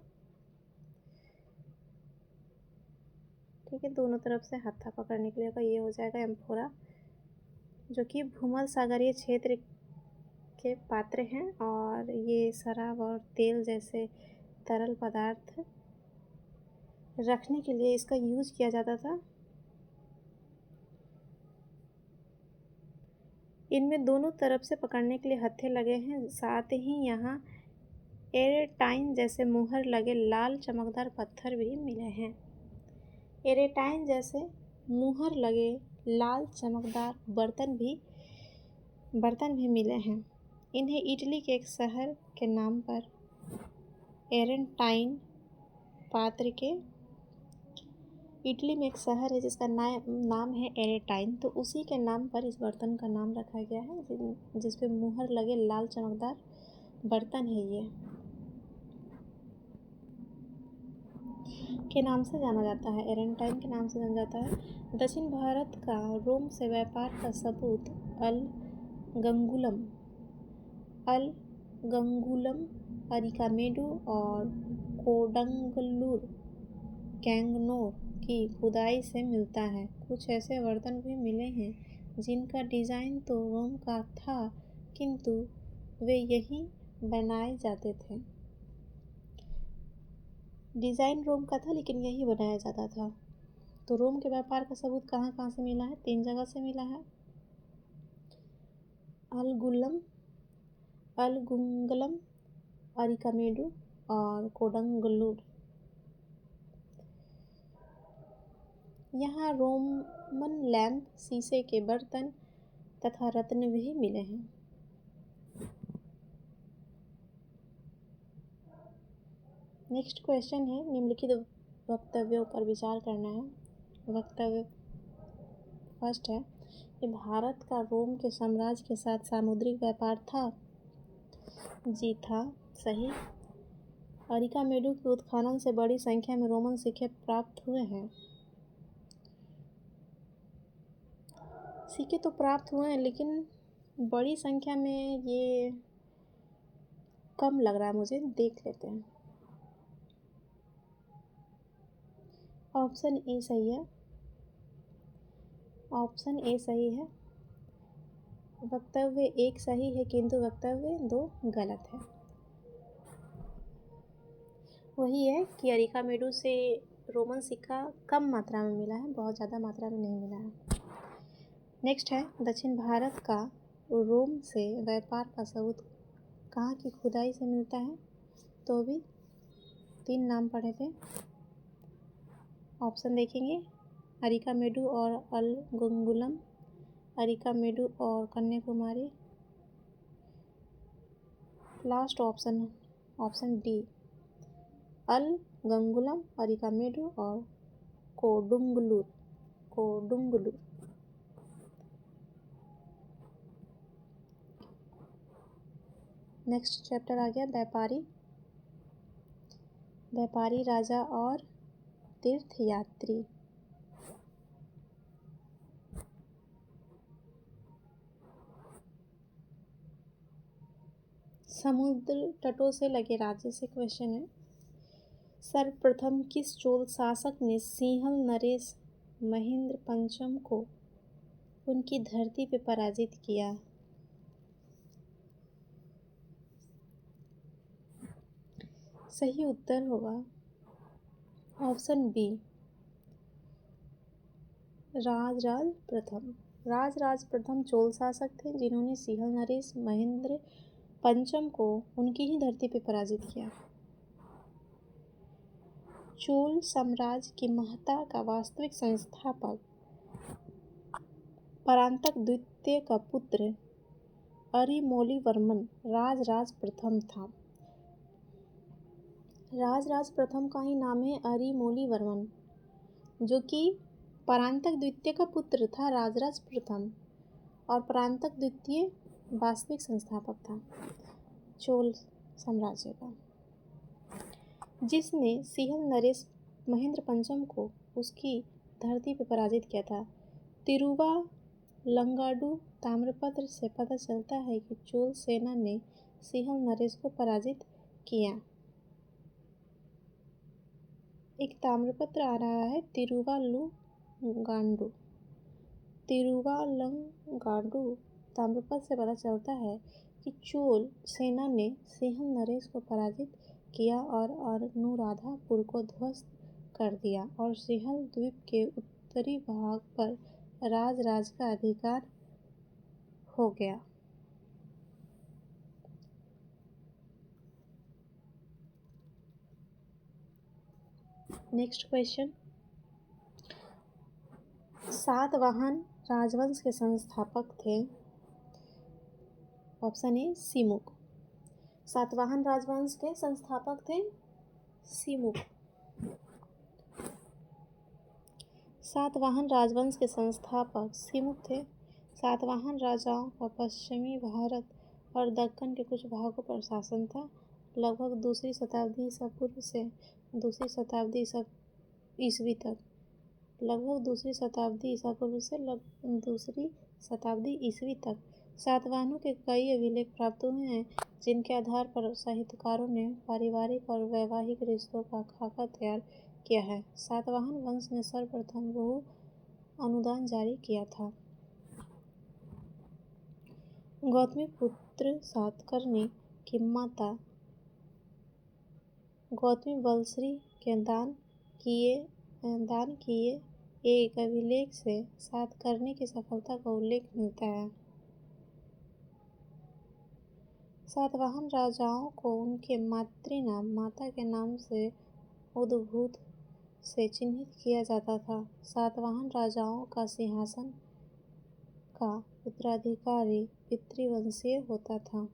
ठीक है। दोनों तरफ से हत्था पकड़ने के लिए होगा। ये हो जाएगा एम्फोरा, जो कि भूमध्य सागरीय क्षेत्र के पात्र हैं और ये शराब और तेल जैसे तरल पदार्थ रखने के लिए इसका यूज किया जाता था। इनमें दोनों तरफ से पकड़ने के लिए हत्थे लगे हैं। साथ ही यहाँ एरेटाइन जैसे मुहर लगे लाल चमकदार पत्थर भी मिले हैं। एरेटाइन जैसे मुहर लगे लाल चमकदार बर्तन भी मिले हैं। इन्हें इटली के एक शहर के नाम पर एरेटाइन पात्र के, इटली में एक शहर है जिसका नाम है एरेटाइन, तो उसी के नाम पर इस बर्तन का नाम रखा गया है, जिस पे मुहर लगे लाल चमकदार बर्तन है ये के नाम से जाना जाता है। एरेटाइन के नाम से जाना जाता है। दक्षिण भारत का रोम से व्यापार का सबूत अल गंगुलम, अरिकामेडु और कोडंगलूर गैंगनोर की खुदाई से मिलता है। कुछ ऐसे बर्तन भी मिले हैं जिनका डिज़ाइन तो रोम का था, किंतु वे यहीं बनाए जाते थे। डिज़ाइन रोम का था लेकिन यही बनाया जाता था। तो रोम के व्यापार का सबूत कहाँ कहाँ से मिला है? 3 जगह से मिला है। अलगुंगलम, अरिकामेडु और कोडंगलूर। यहाँ रोमन लैंप, शीशे के बर्तन तथा रत्न भी मिले हैं। नेक्स्ट क्वेश्चन है, निम्नलिखित वक्तव्यों पर विचार करना है। वक्तव्य फर्स्ट है कि भारत का रोम के साम्राज्य के साथ सामुद्रिक व्यापार था। जी था, सही। अरिकामेडु के उत्खनन से बड़ी संख्या में रोमन सिक्के प्राप्त हुए हैं। सिक्के तो प्राप्त हुए हैं लेकिन बड़ी संख्या में ये कम लग रहा है मुझे, देख लेते हैं। ऑप्शन ए सही है। ऑप्शन ए सही है। वक्तव्य 1 सही है किंतु वक्तव्य 2 गलत है। वही है कि अरिकामेडु से रोमन सिक्का कम मात्रा में मिला है, बहुत ज़्यादा मात्रा में नहीं मिला है। नेक्स्ट है, दक्षिण भारत का रोम से व्यापार का सबूत कहाँ की खुदाई से मिलता है? तो भी 3 नाम पढ़े थे। ऑप्शन देखेंगे, अरिकामेडु और अलगुंगुलम, अरिकामेडु और Kanyakumari. Last option D, Alagankulam, Arikamedu और कोडुंगलूर। नेक्स्ट चैप्टर आ गया व्यापारी, राजा और तीर्थयात्री। समुद्र तटों से लगे राज्य से क्वेश्चन है। सर्वप्रथम किस चोल शासक ने सिंहल नरेश महेंद्र पंचम को उनकी धरती पर पराजित किया? सही उत्तर होगा ऑप्शन बी, राजराज प्रथम। राजराज प्रथम चोल शासक थे जिन्होंने सिंहल नरेश महेंद्र पंचम को उनकी ही धरती पर पराजित किया। चोल साम्राज्य की महत्ता का वास्तविक संस्थापक परांतक द्वितीय का पुत्र अरिमोलीवर्मन राजराज प्रथम था। राजराज प्रथम का ही नाम है अरिमोलीवर्मन, जो कि परांतक द्वितीय का पुत्र था राजराज प्रथम, और परांतक द्वितीय वास्तविक संस्थापक था चोल साम्राज्य का। जिसने सिंहल नरेश महेंद्र पंचम को उसकी धरती पर पराजित किया था। तिरुवालंगाडु ताम्रपत्र से पता चलता है कि चोल सेना ने सिंहल नरेश को पराजित किया। एक ताम्रपत्र आ रहा है तिरुवालंगाडु ताम्रपत्र से पता चलता है कि चोल सेना ने सिंहल नरेश को पराजित किया और अनुराधापुर को ध्वस्त कर दिया और सिंहल द्वीप के उत्तरी भाग पर राज का अधिकार हो गया। नेक्स्ट क्वेश्चन, सातवाहन राजवंश के संस्थापक थे। Option A Simuka. सातवाहन राजवंश के संस्थापक थे सिमुक। सातवाहन राजवंश के संस्थापक सिमुक थे। सातवाहन राजाओं का पश्चिमी भारत और दक्कन के कुछ भागों पर शासन था। लगभग दूसरी शताब्दी ईसा पूर्व से दूसरी शताब्दी ईस्वी तक सातवाहनों के कई अभिलेख प्राप्त हुए हैं, जिनके आधार पर साहित्यकारों ने पारिवारिक और वैवाहिक रिश्तों का खाका तैयार किया है। सातवाहन वंश ने सर्वप्रथम बहु अनुदान जारी किया था। गौतमीपुत्र सातकर्णी की माता गौतमी बलश्री के दान किए एक अभिलेख से सातकर्णी की सफलता का उल्लेख मिलता है। सातवाहन राजाओं को उनके मातृनाम माता के नाम से उद्भूत से चिन्हित किया जाता था। सातवाहन राजाओं का सिंहासन का उत्तराधिकारी पितृवंशीय होता था।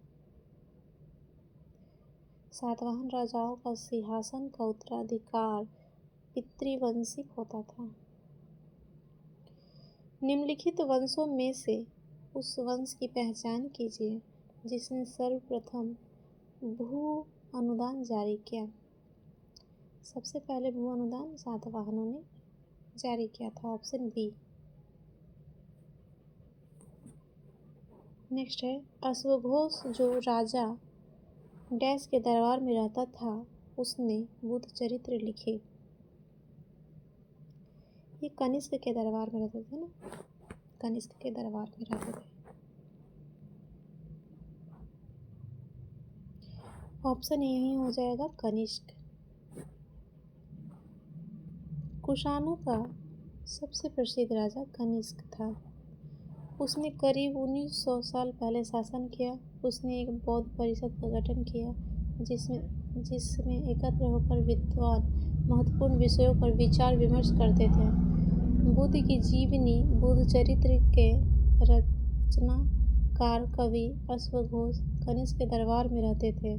सातवाहन राजाओं का सिंहासन का उत्तराधिकार पितृवंशिक होता था। निम्नलिखित वंशों में से उस वंश की पहचान कीजिए जिसने सर्वप्रथम भू अनुदान जारी किया। सबसे पहले भू अनुदान सातवाहनों ने जारी किया था। Option B. नेक्स्ट है, अश्वघोष जो राजा डैश के दरबार में रहता था, उसने बुद्ध चरित्र लिखे। ये कनिष्क के दरबार में रहते थे ना, कनिष्क के दरबार में रहते थे। ऑप्शन यही हो जाएगा कनिष्क। कुषाणों का सबसे प्रसिद्ध राजा कनिष्क था। उसने करीब 1900 साल पहले शासन किया। उसने एक बौद्ध परिषद का गठन किया जिसमें एकत्र होकर विद्वान महत्वपूर्ण विषयों पर विचार विमर्श करते थे। बुद्ध की जीवनी बुद्ध चरित्र के रचनाकार कवि अश्वघोष कनिष्क के दरबार में रहते थे।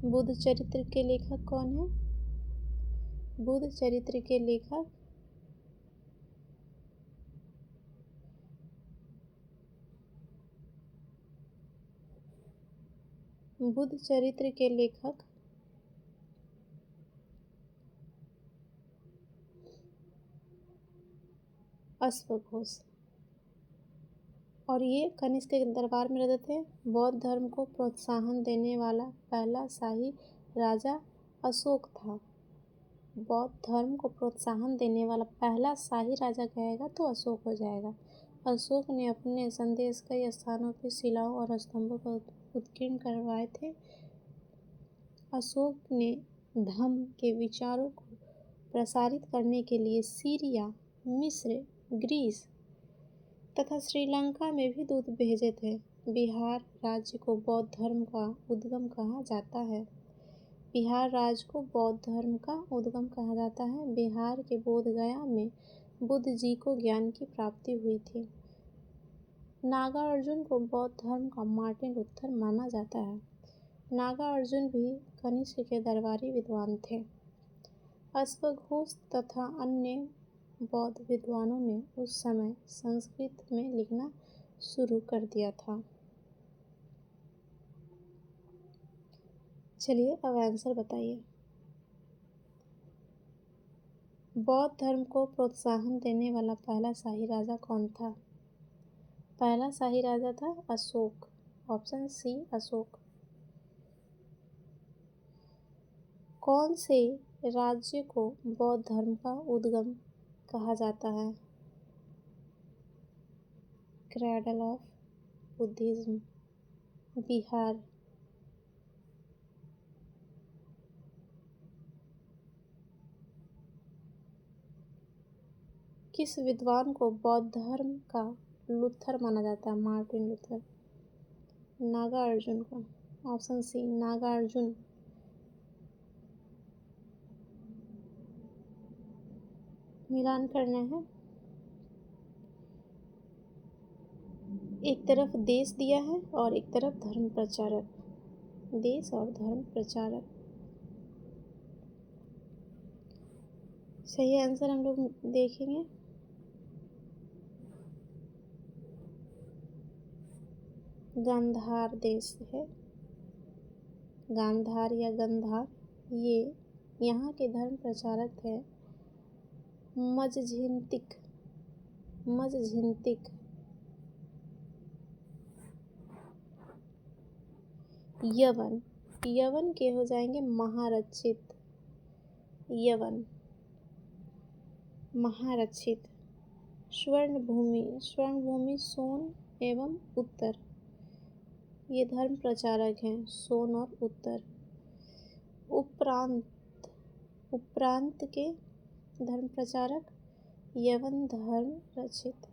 बुद्ध चरित्र के लेखक कौन है? बुद्ध चरित्र के लेखक अश्वघोष। और ये कनिष्क के दरबार में रहते थे। बौद्ध धर्म को प्रोत्साहन देने वाला पहला शाही राजा अशोक था। बौद्ध धर्म को प्रोत्साहन देने वाला पहला शाही राजा कहेगा तो अशोक हो जाएगा। अशोक ने अपने संदेश कई स्थानों पर शिलाओं और स्तंभों पर उत्कीर्ण करवाए थे। अशोक ने धम्म के विचारों को प्रसारित करने के लिए सीरिया, मिस्र, ग्रीस तथा श्रीलंका में भी दूत भेजे थे। बिहार राज्य को बौद्ध धर्म का उद्गम कहा जाता है। बिहार के बोधगया में बुद्ध जी को ज्ञान की प्राप्ति हुई थी। नागार्जुन को बौद्ध धर्म का मार्टिन लूथर माना जाता है। नागार्जुन भी कनिष्क के दरबारी विद्वान थे। अश्वघोष तथा अन्य बौद्ध विद्वानों ने उस समय संस्कृत में लिखना शुरू कर दिया था। चलिए अब आंसर बताइए। बौद्ध धर्म को प्रोत्साहन देने वाला पहला शाही राजा कौन था? पहला शाही राजा था अशोक। Option C Ashok. कौन से राज्य को बौद्ध धर्म का उद्गम कहा जाता है? Cradle of Buddhism, Bihar. किस विद्वान को बौद्ध धर्म का लूथर माना जाता है? Martin Luther. नागार्जुन को। Option C Nagarjuna. मिलान करना है। एक तरफ देश दिया है और एक तरफ धर्म प्रचारक। देश और धर्म प्रचारक। सही आंसर हम लोग देखेंगे। गांधार देश है। गांधार या गंधार, ये यहाँ के धर्म प्रचारक थे मजझिंतिक। यवन। यवन के हो जाएंगे महारक्षित। यवन महारक्षित। स्वर्ण भूमि सोन एवं उत्तर, ये धर्म प्रचारक हैं सोन और उत्तर। उपरांत के धर्म प्रचारक यवन धर्म रक्षित।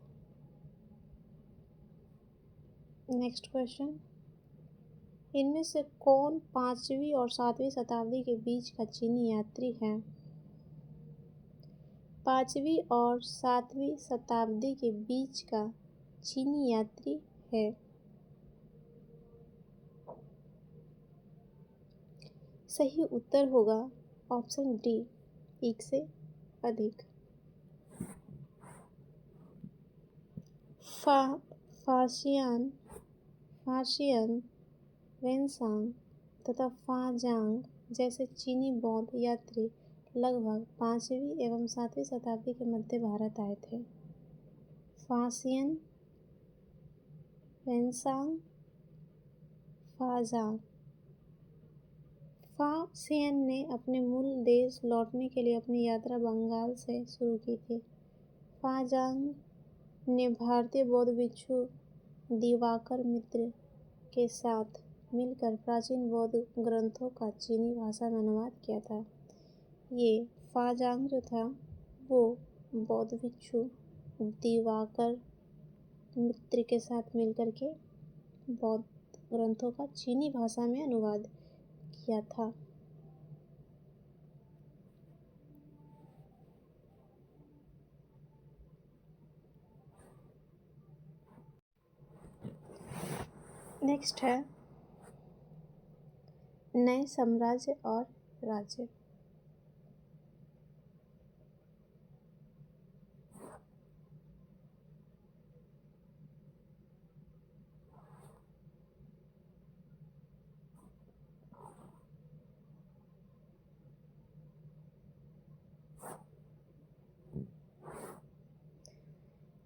नेक्स्ट क्वेश्चन, इनमें से कौन 5वीं और 7वीं शताब्दी के बीच का चीनी यात्री है? 5वीं और 7वीं शताब्दी के बीच का चीनी यात्री है? सही उत्तर होगा ऑप्शन डी, एक से अधिक। फासियन, वेनसांग तथा फाजांग जैसे चीनी बौद्ध यात्री लगभग 5वीं एवं 7वीं शताब्दी के मध्य भारत आए थे। फासियन, वेनसांग, फाजांग। फासियन ने अपने मूल देश लौटने के लिए अपनी यात्रा बंगाल से शुरू की थी। फाजांग ने भारतीय बौद्ध भिक्षु दिवाकर मित्र के साथ मिलकर प्राचीन बौद्ध ग्रंथों का चीनी भाषा में अनुवाद किया था। ये फाजांग जो था वो बौद्ध भिक्षु दिवाकर मित्र के साथ मिलकर के बौद्ध ग्रंथों का चीनी भाषा में अनुवाद किया था। नेक्स्ट है नए साम्राज्य और राज्य।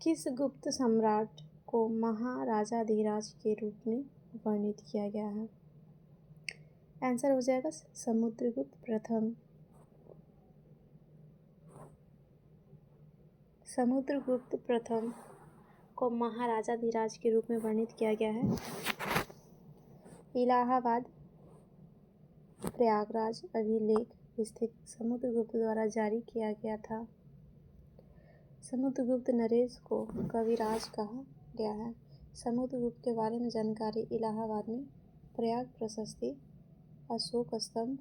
किस गुप्त सम्राट को महाराजाधिराज के रूप में वर्णित किया गया है? आंसर हो जाएगा समुद्रगुप्त प्रथम। समुद्रगुप्त प्रथम को महाराजाधिराज के रूप में वर्णित किया गया है। इलाहाबाद प्रयागराज अभिलेख स्थित समुद्रगुप्त द्वारा जारी किया गया था। समुद्रगुप्त नरेश को कविराज कहा गया है। समुद्रगुप्त के बारे में जानकारी इलाहाबाद में प्रयाग प्रशस्ति अशोक स्तंभ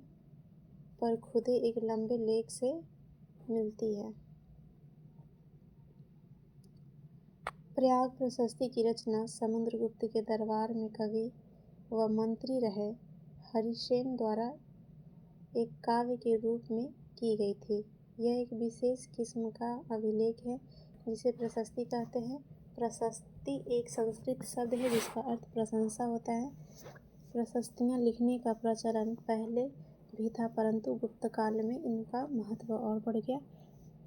पर खुदे एक लंबे लेख से मिलती है। प्रयाग प्रशस्ति की रचना समुद्रगुप्त के दरबार में कवि व मंत्री रहे हरिसेन द्वारा एक काव्य के रूप में की गई थी। यह एक विशेष किस्म का अभिलेख है जिसे प्रशस्ति कहते हैं। प्रशस्ति एक संस्कृत शब्द है जिसका अर्थ प्रशंसा होता है। प्रशस्तियाँ लिखने का प्रचलन पहले भी था, परंतु गुप्त काल में इनका महत्व और बढ़ गया।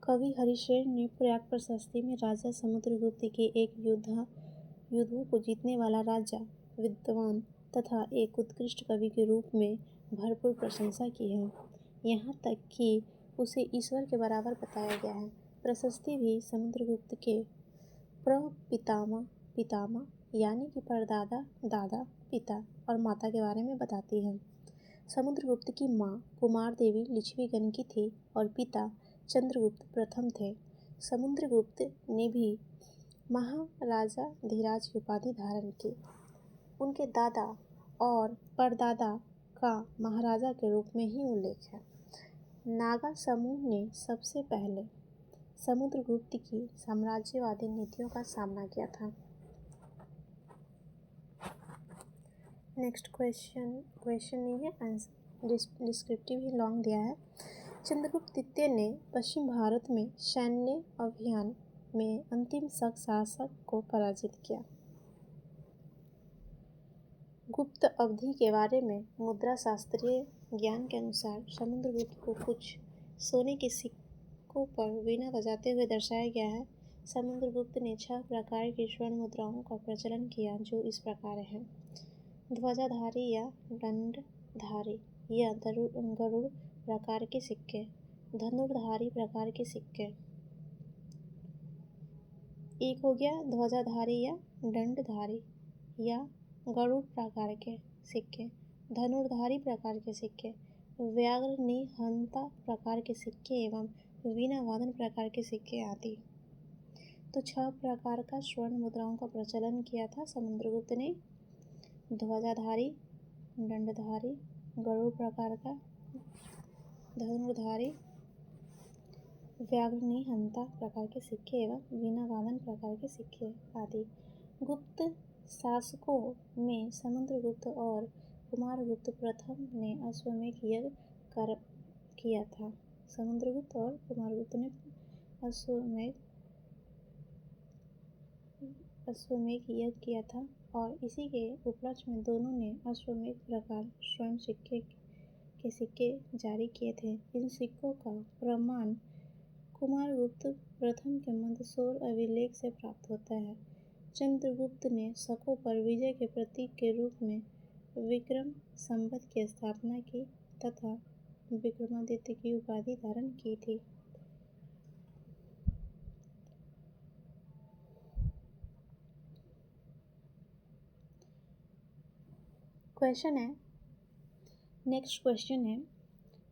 कवि हरिशेन ने प्रयाग प्रशस्ति में राजा समुद्रगुप्त के एक युद्धों को जीतने वाला राजा, विद्वान तथा एक उत्कृष्ट कवि के रूप में भरपूर प्रशंसा की है। यहाँ तक कि उसे ईश्वर के बराबर बताया गया है। प्रशस्ति भी समुद्रगुप्त के पितामह यानी कि परदादा, दादा, पिता और माता के बारे में बताती है। समुद्रगुप्त की माँ कुमार देवी लिच्छवीगण की थी और पिता चंद्रगुप्त प्रथम थे। समुद्रगुप्त ने भी महाराजा धीराज की उपाधि धारण की। उनके दादा और परदादा का महाराजा के रूप में ही उल्लेख है। नागा समूह ने सबसे पहले समुद्रगुप्त की साम्राज्यवादी नीतियों का सामना किया था। नेक्स्ट क्वेश्चन नहीं है, आंसर डिस्क्रिप्टिव ही लॉन्ग दिया है। चंद्रगुप्त द्वितीय ने पश्चिम भारत में सैन्य अभियान में अंतिम शासक को पराजित किया। गुप्त अवधि के बारे में मुद्रा शास्त्रीय ज्ञान के अनुसार समुद्रगुप्त को कुछ सोने के सिक्कों पर वीणा बजाते हुए दर्शाया गया है। समुद्रगुप्त ने 6 प्रकार की स्वर्ण मुद्राओं का प्रचलन किया, जो इस प्रकार हैं: ध्वजाधारी या दंडधारी या गरुड़ प्रकार के सिक्के, धनुर्धारी प्रकार के सिक्के। एक हो गया ध्वजाधारी या दंडधारी या गरुड़ प्रकार के सिक्के, धनुर्धारी प्रकार के सिक्के, व्याघ्र निहंता प्रकार के सिक्के एवं वीणा वादन प्रकार के सिक्के आदि। तो 6 प्रकार का स्वर्ण मुद्राओं का प्रचलन किया था समुद्रगुप्त ने। ध्वजाधारी, दंडधारी, गरुड़ प्रकार का, धनुर्धारी, व्याघ्र निहंता प्रकार के सिक्के एवं वीणा वादन प्रकार के सिक्के आदि। गुप्त शासकों में समुद्रगुप्त और कुमारगुप्त प्रथम ने अश्वमेध यज्ञ किया था। समुद्रगुप्त और कुमारगुप्त ने अश्वमेध यज्ञ किया था और इसी के उपलक्ष्य में दोनों ने अश्वमेध प्रकार स्वर्ण सिक्के जारी किए थे। इन सिक्कों का प्रमाण कुमारगुप्त प्रथम के मंदसौर अभिलेख से प्राप्त होता है। चंद्रगुप्त ने शकों पर विजय के प्रतीक के रूप में विक्रम संवत की स्थापना की तथा विक्रमादित्य की उपाधि धारण की थी। नेक्स्ट क्वेश्चन है,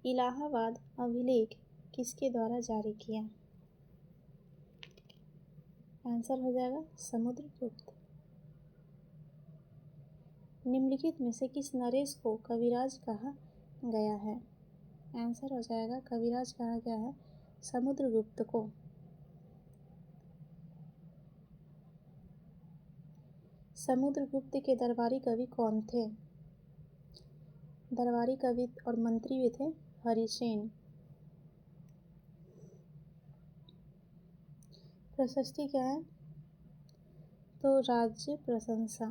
इलाहाबाद अभिलेख किसके द्वारा जारी किया? आंसर हो जाएगा समुद्रगुप्त। निम्नलिखित में से किस नरेश को कविराज कहा गया है? आंसर हो जाएगा कविराज कहा गया है समुद्रगुप्त को। समुद्रगुप्त के दरबारी कवि कौन थे? दरबारी कवि और मंत्री भी थे हरिसेन। प्रशस्ति क्या है? तो राज्य प्रशंसा।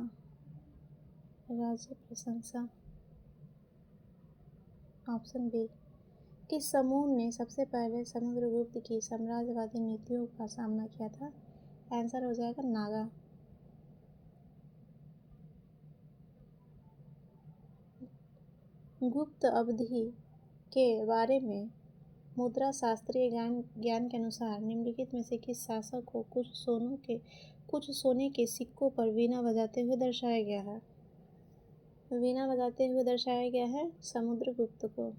Option B. किस समूह ने सबसे पहले समुद्रगुप्त की साम्राज्यवादी नीतियों का सामना किया था? आंसर हो जाएगा नागा। गुप्त अवधि के बारे में मुद्रा शास्त्रीय ज्ञान के अनुसार निम्नलिखित में से किस शासक को कुछ सोने के सिक्कों पर वीणा बजाते हुए दर्शाया गया है? वीणा बजाते हुए दर्शाया गया है समुद्रगुप्त को।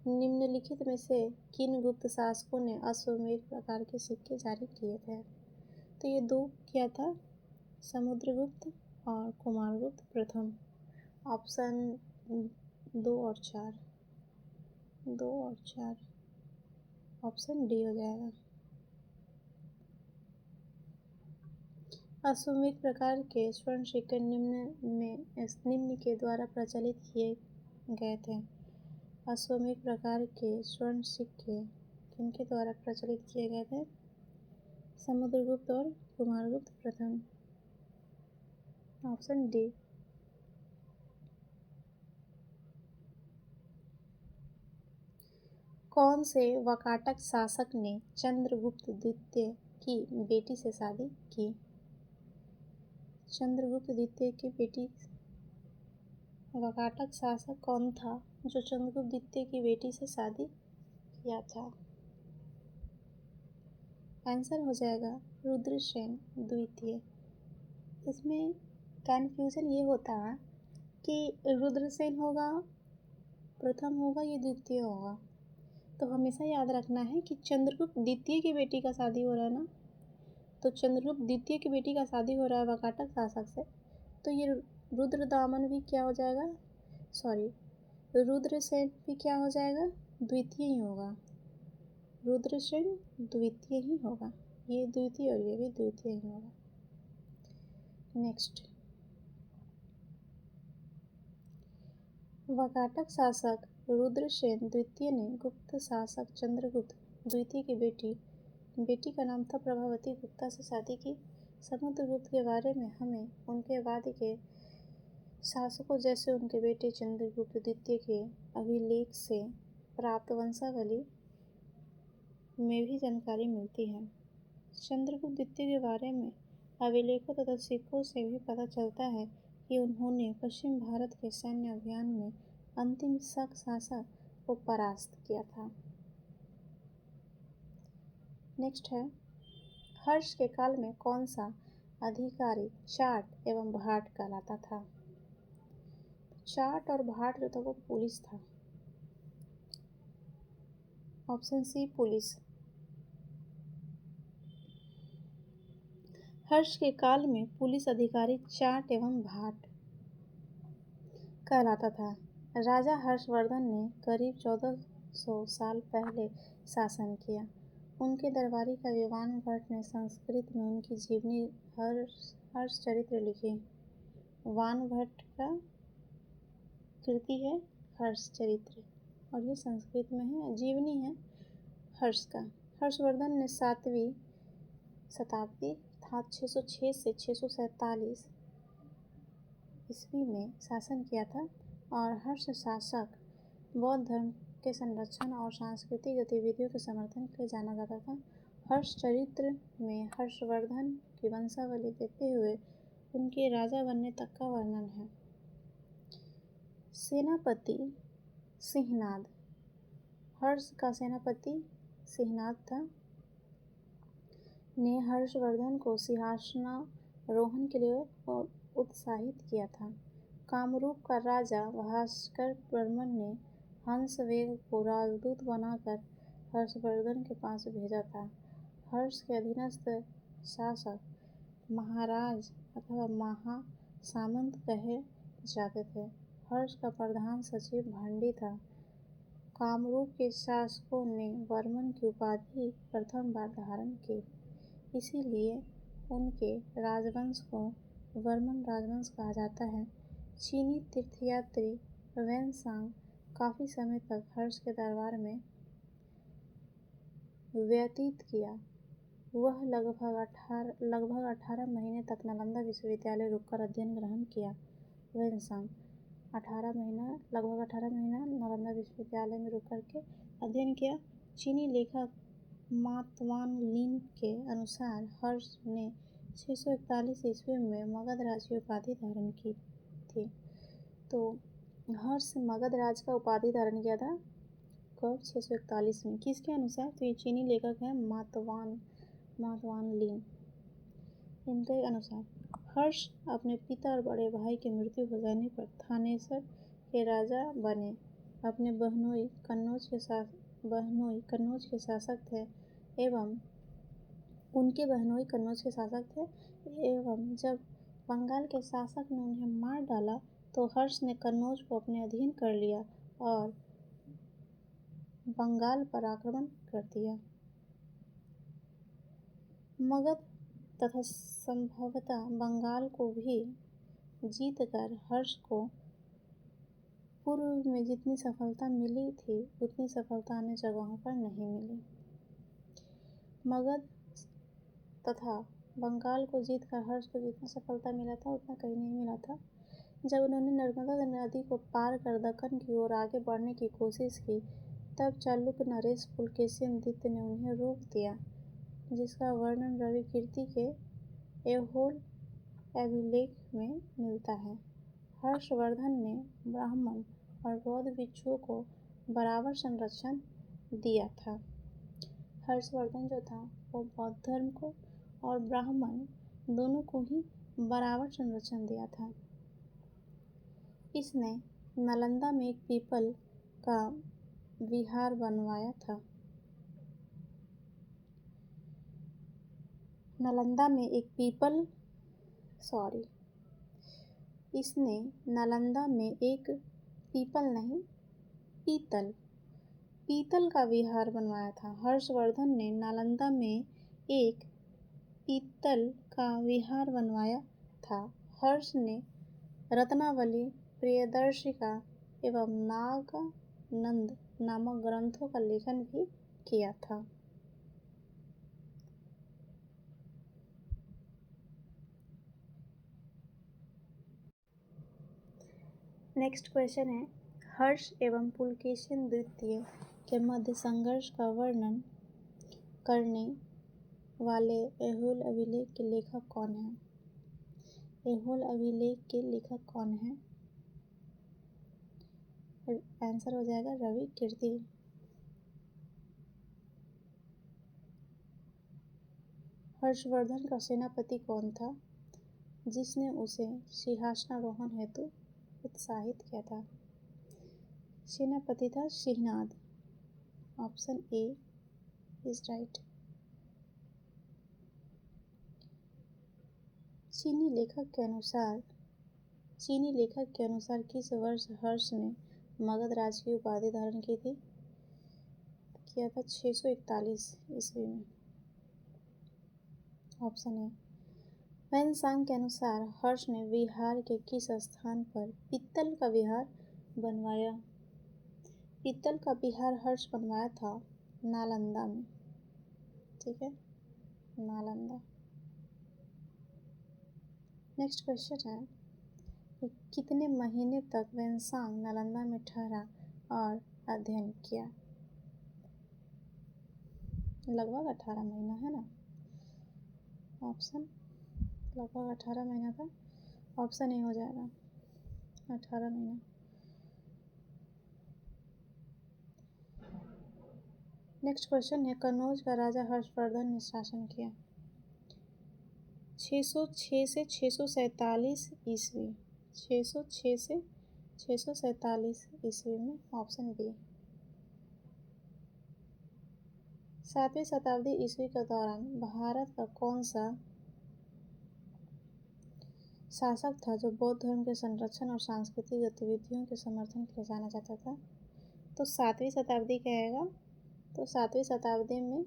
निम्नलिखित में से किन गुप्त शासकों ने अश्वमेध प्रकार के सिक्के जारी किए थे? तो ये 2 क्या था, समुद्रगुप्त और कुमारगुप्त प्रथम। ऑप्शन 2 और 4 ऑप्शन डी हो जाएगा। अश्वमेध प्रकार के स्वर्ण सिक्के निम्न के द्वारा प्रचलित किए गए थे। अश्वमेध प्रकार के स्वर्ण सिक्के किनके द्वारा प्रचलित किए गए थे? समुद्रगुप्त और कुमारगुप्त प्रथम। Option D. कौन से वाकाटक शासक ने चंद्रगुप्त द्वितीय की बेटी से शादी की? चंद्रगुप्त द्वितीय की बेटी, वाकाटक शासक कौन था जो चंद्रगुप्त द्वितीय की बेटी से शादी किया था? आंसर हो जाएगा रुद्रसेन द्वितीय। इसमें कन्फ्यूजन ये होता है कि रुद्रसेन होगा प्रथम होगा या द्वितीय होगा। तो हमेशा याद रखना है कि चंद्रगुप्त द्वितीय की बेटी का शादी हो रहा है ना, तो चंद्रगुप्त द्वितीय की बेटी का शादी हो रहा है वाकाटक शासक से, तो ये रुद्रदामन भी क्या हो जाएगा, सॉरी रुद्रसेन भी क्या हो जाएगा, द्वितीय ही होगा। रुद्रसेन द्वितीय ही होगा, ये द्वितीय और ये भी द्वितीय ही होगा। नेक्स्ट, वाकाटक शासक रुद्रसेन द्वितीय ने गुप्त शासक चंद्रगुप्त द्वितीय की बेटी का नाम था प्रभावती गुप्ता से शादी की। समुद्रगुप्त के बारे में हमें उनके बाद के शासकों जैसे उनके बेटे चंद्रगुप्त द्वितीय के अभिलेख से प्राप्त वंशावली में भी जानकारी मिलती है। चंद्रगुप्त द्वितीय के बारे में अभिलेखों तथा सिक्कों से भी पता चलता है कि उन्होंने पश्चिम भारत के सैन्य अभियान में अंतिम शक शासक को परास्त किया था। नेक्स्ट है, हर्ष के काल में कौन सा अधिकारी चाट एवं भाट कहलाता था? चाट और भाट जो था वो पुलिस था। Option C police. हर्ष के काल में पुलिस अधिकारी चाट एवं भाट कहलाता था। राजा हर्षवर्धन ने करीब 1400 साल पहले शासन किया। उनके दरबारी कवि वानभट्ट ने संस्कृत में उनकी जीवनी हर्ष चरित्र लिखी। वानभट्ट का कृति है हर्ष चरित्र और ये संस्कृत में है, जीवनी है हर्ष का। हर्षवर्धन ने 7वीं शताब्दी अर्थात 606 से 647 ईस्वी में शासन किया था और हर्ष शासक बौद्ध धर्म के संरक्षण और सांस्कृतिक गतिविधियों के समर्थन के लिए जाना जाता था। हर्ष चरित्र में हर्षवर्धन की वंशावली देते हुए उनके राजा बनने तक का वर्णन है। सेनापति सिंहनाद, हर्ष का सेनापति सिंहनाद था, ने हर्षवर्धन को सिंहासनारोहण के लिए उत्साहित किया था। कामरूप का राजा भास्कर वर्मन ने हंसवेग को राजदूत बनाकर हर्षवर्धन के पास भेजा था। हर्ष के अधीनस्थ शासक महाराज अथवा महासामंत कहे जाते थे। हर्ष का प्रधान सचिव भंडी था। कामरूप के शासकों ने वर्मन की उपाधि प्रथम बार धारण की, इसीलिए उनके राजवंश को वर्मन राजवंश कहा जाता है। चीनी तीर्थयात्री वेनसांग काफी समय तक हर्ष के दरबार में व्यतीत किया। वह लगभग 18 महीने तक नालंदा विश्वविद्यालय रुककर अध्ययन ग्रहण किया। वेनसांग लगभग 18 महीना नालंदा विश्वविद्यालय में रुक करके अध्ययन किया। चीनी लेखक मातवान लिन के अनुसार हर्ष ने 641 ईस्वी में मगध राज की उपाधि धारण की थी। तो हर्ष मगध राज का उपाधि धारण किया था कब? 641 में। किसके अनुसार? तो ये चीनी लेखक हैं मातवान लिन, इनके अनुसार। हर्ष अपने पिता और बड़े भाई की मृत्यु हो जाने पर थानेसर के राजा बने। अपने बहनोई कन्नौज के शासक थे एवं उनके बहनोई कन्नौज के शासक थे एवं जब बंगाल के शासक ने उन्हें मार डाला तो हर्ष ने कन्नौज को अपने अधीन कर लिया और बंगाल पर आक्रमण कर दिया। मगध तथा संभवतः बंगाल को भी जीतकर हर्ष को पूर्व में जितनी सफलता मिली थी उतनी सफलता अन्य जगहों पर नहीं मिली। मगध तथा बंगाल को जीत कर हर्ष को जितना सफलता मिला था उतना कहीं नहीं मिला था। जब उन्होंने नर्मदा नदी को पार कर दक्कन की ओर आगे बढ़ने की कोशिश की, तब चालुक्य नरेश पुलकेशिन द्वितीय ने उन्हें रोक दिया, जिसका वर्णन रवि कीर्ति के ऐहोल अभिलेख में मिलता है। हर्षवर्धन ने ब्राह्मण और बौद्ध भिक्षुओं को बराबर संरक्षण दिया था। हर्षवर्धन जो था वो बौद्ध धर्म को और ब्राह्मण दोनों को ही बराबर संरक्षण दिया था। इसने नालंदा में एक पीपल का विहार बनवाया था। इसने नालंदा में एक पीतल का विहार बनवाया था। हर्षवर्धन ने नालंदा में एक पीतल का विहार बनवाया था। हर्ष ने रत्नावली, प्रियदर्शिका एवं नागानंद नामक ग्रंथों का लेखन भी किया था। नेक्स्ट क्वेश्चन है, हर्ष एवं पुलकेशिन द्वितीय के मध्य संघर्ष का वर्णन करने वाले ऐहोल अभिलेख के लेखक कौन हैं? ऐहोल अभिलेख के लेखक कौन हैं? आंसर हो जाएगा रवि कीर्ति। हर्षवर्धन का सेनापति कौन था जिसने उसे सिंहासनारोहण हेतु उत्साहित किया था? सेनापति था Simhanad. Option A is right. चीनी लेखक के अनुसार किस वर्ष हर्ष ने मगध राज की उपाधि धारण की थी? किया था 641 ईस्वी में। Option A. वैनसांग के अनुसार हर्ष ने बिहार के किस स्थान पर पीतल का विहार बनवाया? पीतल का विहार हर्ष बनवाया था नालंदा में। ठीक है, नालंदा। नेक्स्ट क्वेश्चन है कि कितने महीने तक वैनसांग नालंदा में ठहरा और अध्ययन किया? लगभग 18 महीना है ना। ऑप्शन लगभग 18 महीना था। ऑप्शन ए हो जाएगा 18 महीना। नेक्स्ट क्वेश्चन है, कनौज का राजा हर्षवर्धन ने शासन किया 606 से 647 ईस्वी। 606 से 647 ईस्वी में। Option B. 7वीं शताब्दी ईस्वी के दौरान भारत का कौन सा शासक था जो बौद्ध धर्म के संरक्षण और सांस्कृतिक गतिविधियों के समर्थन के लिए जाना जाता था? तो 7वीं शताब्दी कहेगा, तो 7वीं शताब्दी में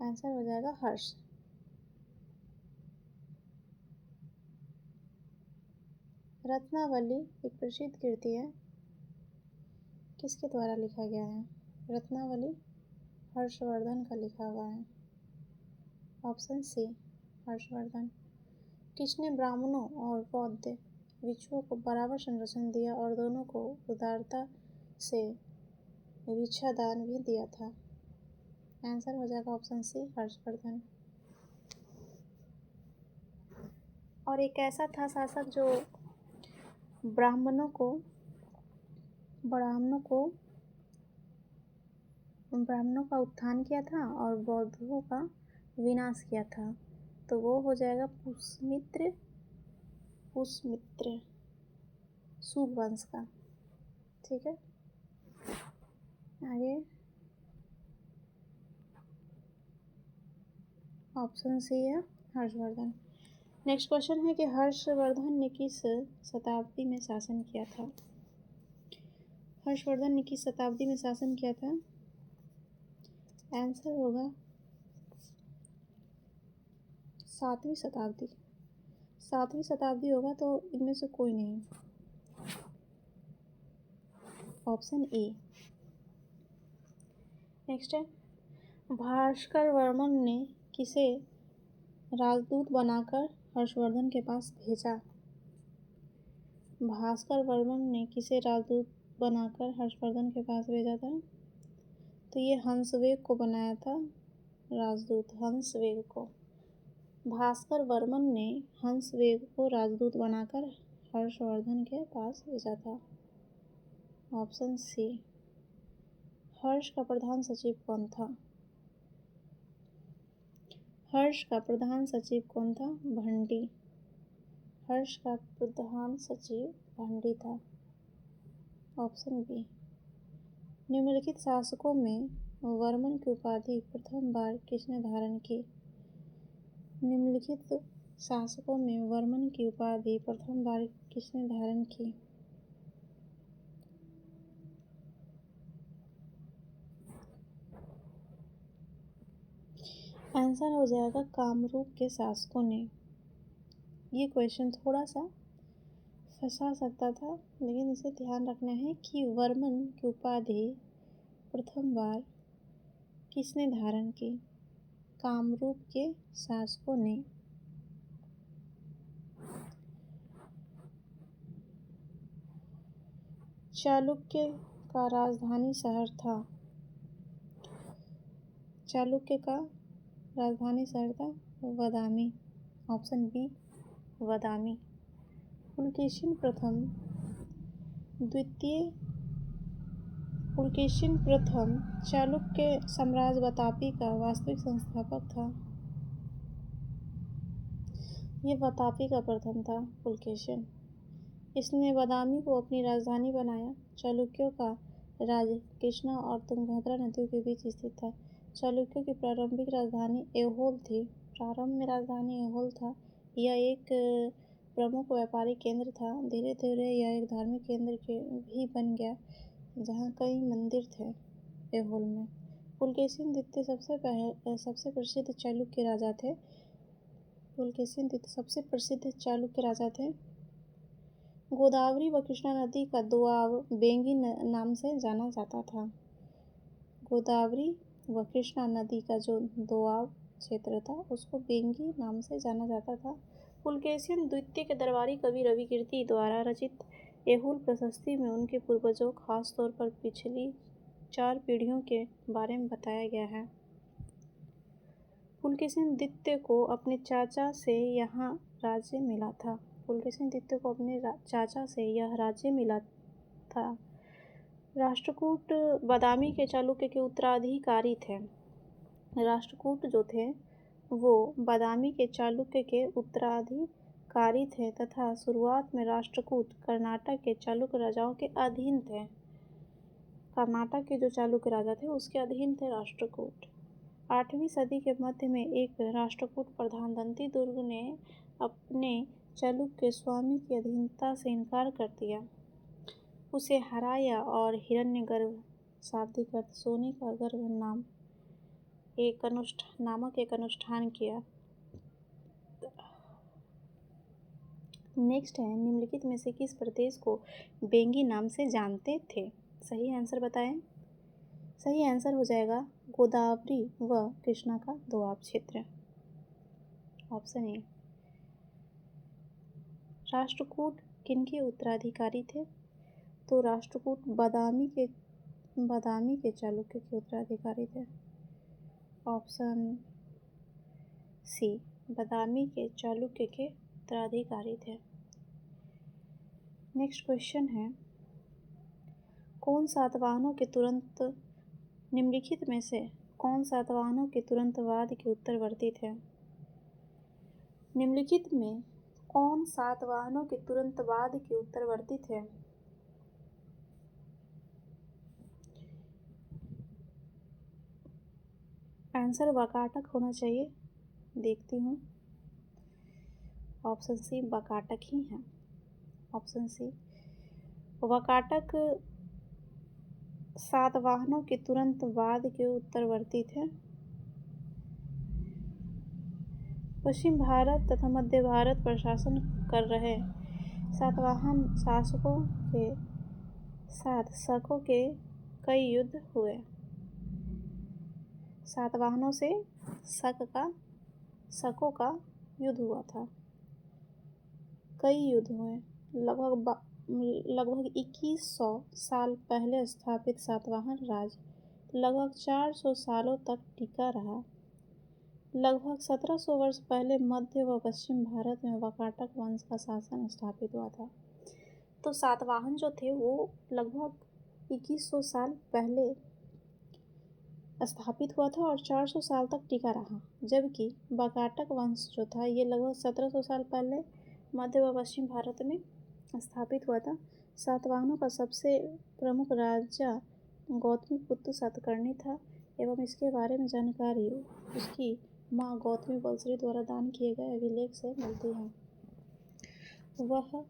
आंसर हो जाएगा हर्ष। रत्नावली एक प्रसिद्ध कृति है, किसके द्वारा लिखा गया है? रत्नावली हर्षवर्धन का लिखा हुआ है। Option C Harshavardhana. किसने ब्राह्मणों और बौद्ध भिक्षुओं को बराबर संरक्षण दिया और दोनों को उदारता से भिक्षादान भी दिया था? आंसर हो जाएगा ऑप्शन सी हर्षवर्धन। और एक ऐसा था शासक जो ब्राह्मणों का उत्थान किया था और बौद्धों का विनाश किया था, तो वो हो जाएगा पुष्यमित्र शुभ वंश का। ठीक है, आगे ऑप्शन सी है हर्षवर्धन। नेक्स्ट क्वेश्चन है कि हर्षवर्धन ने किस शताब्दी में शासन किया था? हर्षवर्धन ने किस शताब्दी में शासन किया था? आंसर होगा 7वीं शताब्दी। 7वीं शताब्दी होगा तो इनमें से कोई नहीं। Option A. नेक्स्ट है, भास्कर वर्मन ने किसे राजदूत बनाकर हर्षवर्धन के पास भेजा। भास्कर वर्मन ने किसे राजदूत बनाकर हर्षवर्धन के पास भेजा था? तो ये हंसवेग को बनाया था राजदूत, हंसवेग को। भास्कर वर्मन ने हंसवेग को राजदूत बनाकर हर्षवर्धन के पास भेजा था। Option C. हर्ष का प्रधान सचिव कौन था? हर्ष का प्रधान सचिव कौन था? भंडी। हर्ष का प्रधान सचिव भंडी था। Option B. निम्नलिखित शासकों में वर्मन की उपाधि प्रथम बार किसने धारण की? निम्नलिखित शासकों में वर्मन की उपाधि प्रथम बार किसने धारण की? आंसर हो जाएगा कामरूप के शासकों ने। ये क्वेश्चन थोड़ा सा फंसा सकता था, लेकिन इसे ध्यान रखना है कि वर्मन की उपाधि प्रथम बार किसने धारण की? कामरूप के शासकों ने। चालुक्य का राजधानी शहर था। चालुक्य का राजधानी शहर था बदामी। ऑप्शन बी बदामी। पुलकेशिन प्रथम द्वितीय पुलकेशिन प्रथम चालुक्य साम्राज्य वातापी का वास्तविक संस्थापक था। ये वातापी का प्रथम था पुलकेशिन। इसने बदामी को अपनी राजधानी बनाया। चालुक्यों का राज्य कृष्णा और तुंगभद्रा नदियों के बीच स्थित था। चालुक्यों की प्रारंभिक राजधानी ऐहोल थी। प्रारंभ में राजधानी ऐहोल था। यह एक प्रमुख व्यापारिक केंद्र था। धीरे धीरे यह एक धार्मिक केंद्र भी बन गया, जहाँ कई मंदिर थे ऐहोल में। पुलकेशिन द्वितीय सबसे प्रसिद्ध चालुक्य राजा थे। पुलकेशिन द्वितीय सबसे प्रसिद्ध चालुक्य राजा थे। गोदावरी व कृष्णा नदी का दोआब बेंगी नाम से जाना जाता था। गोदावरी व कृष्णा नदी का जो दोआब क्षेत्र था उसको बेंगी नाम से जाना जाता था। पुलकेशिन द्वितीय के दरबारी कवि रविकीर्ति द्वारा रचित ऐहोल प्रशस्ति में उनके पूर्वजों, खास तौर पर पिछली 4 पीढ़ियों के बारे में बताया गया है। पुलकेशिन द्वितीय को अपने चाचा से यहाँ राज्य मिला था। पुलकेशिन द्वितीय को अपने चाचा से यह राज्य मिला था। राष्ट्रकूट बदामी के चालुक्य के उत्तराधिकारी थे। राष्ट्रकूट जो थे वो बदामी के चालुक्य के उत्तराधिकारी थे तथा शुरुआत में राष्ट्रकूट कर्नाटक के चालुक्य राजाओं के अधीन थे। कर्नाटक के जो चालुक्य राजा थे उसके अधीन थे राष्ट्रकूट। 8वीं सदी के मध्य में एक राष्ट्रकूट प्रधान दंती दुर्ग ने अपने चालुक्य स्वामी की अधीनता से इनकार कर दिया, उसे हराया और हिरण्यगर्भ शाब्दिक अर्थ सोने का गर्भ नामक एक अनुष्ठान किया। नेक्स्ट है, निम्नलिखित में से किस प्रदेश को बेंगी नाम से जानते थे? सही आंसर बताएं। सही आंसर हो जाएगा गोदावरी व कृष्णा का दोआब क्षेत्र। Option A. राष्ट्रकूट किनके उत्तराधिकारी थे? तो राष्ट्रकूट बदामी के चालुक्य के उत्तराधिकारी थे। ऑप्शन सी, बदामी के चालुक्य के उत्तराधिकारी थे। नेक्स्ट क्वेश्चन है, कौन सातवाहनों के तुरंत निम्नलिखित में से कौन सातवाहनों के तुरंतवाद के उत्तरवर्ती थे? निम्नलिखित में कौन सातवाहनों के तुरंतवाद के उत्तरवर्ती थे? आंसर वाकाटक होना चाहिए। देखती हूँ। ऑप्शन सी वाकाटक ही है। ऑप्शन सी वाकाटक सातवाहनों के तुरंत बाद के उत्तरवर्ती थे। पश्चिम भारत तथा मध्य भारत पर शासन कर रहे सातवाहन शासकों के साथ शकों के कई युद्ध हुए। सातवाहनों से शक का शकों का युद्ध हुआ था। कई युद्ध हुए। लगभग 2100 साल पहले स्थापित सातवाहन राज्य लगभग 400 सालों तक टिका रहा। लगभग 1700 वर्ष पहले मध्य व पश्चिम भारत में वाकाटक वंश का शासन स्थापित हुआ था। तो सातवाहन जो थे वो लगभग 2100 साल पहले स्थापित हुआ था और 400 साल तक टिका रहा, जबकि वाकाटक वंश जो था ये लगभग 1700 साल पहले मध्य व पश्चिम भारत में स्थापित हुआ था। सातवाहनों का सबसे प्रमुख राजा गौतमीपुत्र सातकर्णी था एवं इसके बारे में जानकारी उसकी माँ गौतमी बलश्री द्वारा दान किए गए अभिलेख से मिलती है। वह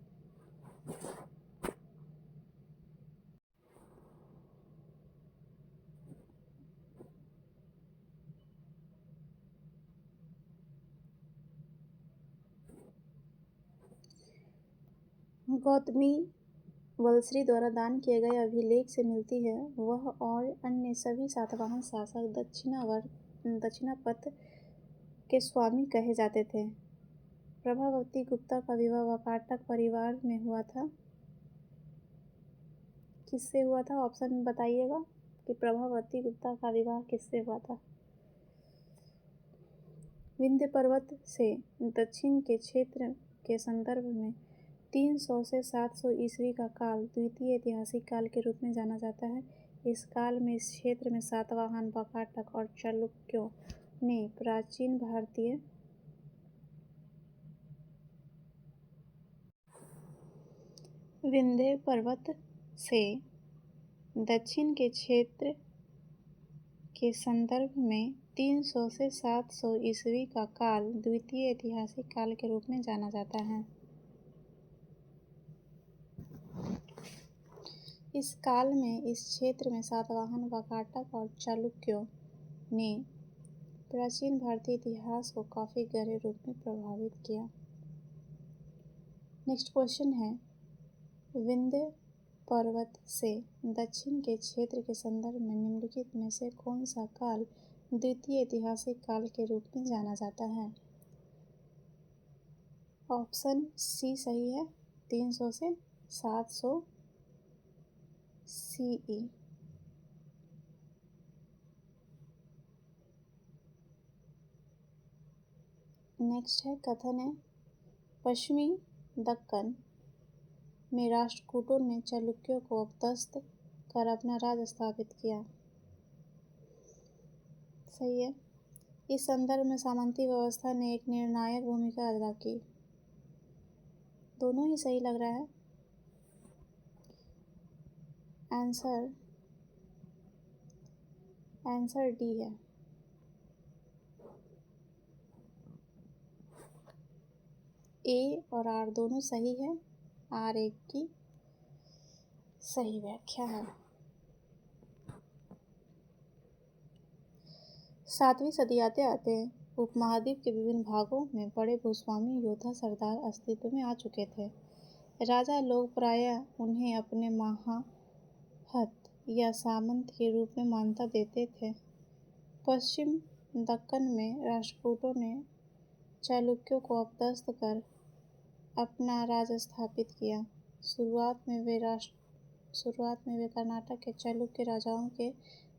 गौतमी बलश्री द्वारा दान किए गए अभिलेख से मिलती है। वह और अन्य सभी सातवाहन शासक दक्षिणापथ के स्वामी कहे जाते थे। प्रभावती गुप्ता का विवाह वाकाटक परिवार में हुआ था। किससे हुआ था? ऑप्शन में बताइएगा कि प्रभावती गुप्ता का विवाह किससे हुआ था। विंध्य पर्वत से दक्षिण के क्षेत्र के संदर्भ में 300 से 700 ईस्वी का काल द्वितीय ऐतिहासिक काल के रूप में जाना जाता है। इस काल में इस क्षेत्र में सातवाहन, वाकाटक और चालुक्यों ने प्राचीन भारतीय विंध्य पर्वत से दक्षिण के क्षेत्र के संदर्भ में 300 से 700 ईस्वी का काल द्वितीय ऐतिहासिक काल के रूप में जाना जाता है। इस काल में इस क्षेत्र में सातवाहन, वाकाटक और चालुक्यों ने प्राचीन भारतीय इतिहास को काफ़ी गहरे रूप में प्रभावित किया। नेक्स्ट क्वेश्चन है, विंध्य पर्वत से दक्षिण के क्षेत्र के संदर्भ में निम्नलिखित में से कौन सा काल द्वितीय ऐतिहासिक काल के रूप में जाना जाता है? ऑप्शन सी सही है, 300 से 700 CE। नेक्स्ट है, कथन है, पश्चिमी दक्कन में राष्ट्रकूटों ने चालुक्यों को अपदस्थ कर अपना राज स्थापित किया। सही है। इस संदर्भ में सामंती व्यवस्था ने एक निर्णायक भूमिका अदा की। दोनों ही सही लग रहा है। आंसर डी है। ए और आर दोनों सही है। आर एक की सही व्याख्या है। 7वीं सदी आते आते उपमहाद्वीप के विभिन्न भागों में बड़े भूस्वामी योद्धा सरदार अस्तित्व में आ चुके थे। राजा लोग प्रायः उन्हें अपने माहाहत या सामंत के रूप में मान्यता देते थे। पश्चिम दक्कन में राष्ट्रकूटों ने चालुक्यों को अपदस्थ कर अपना राज स्थापित किया। शुरुआत में वे कर्नाटक के चालुक्य राजाओं के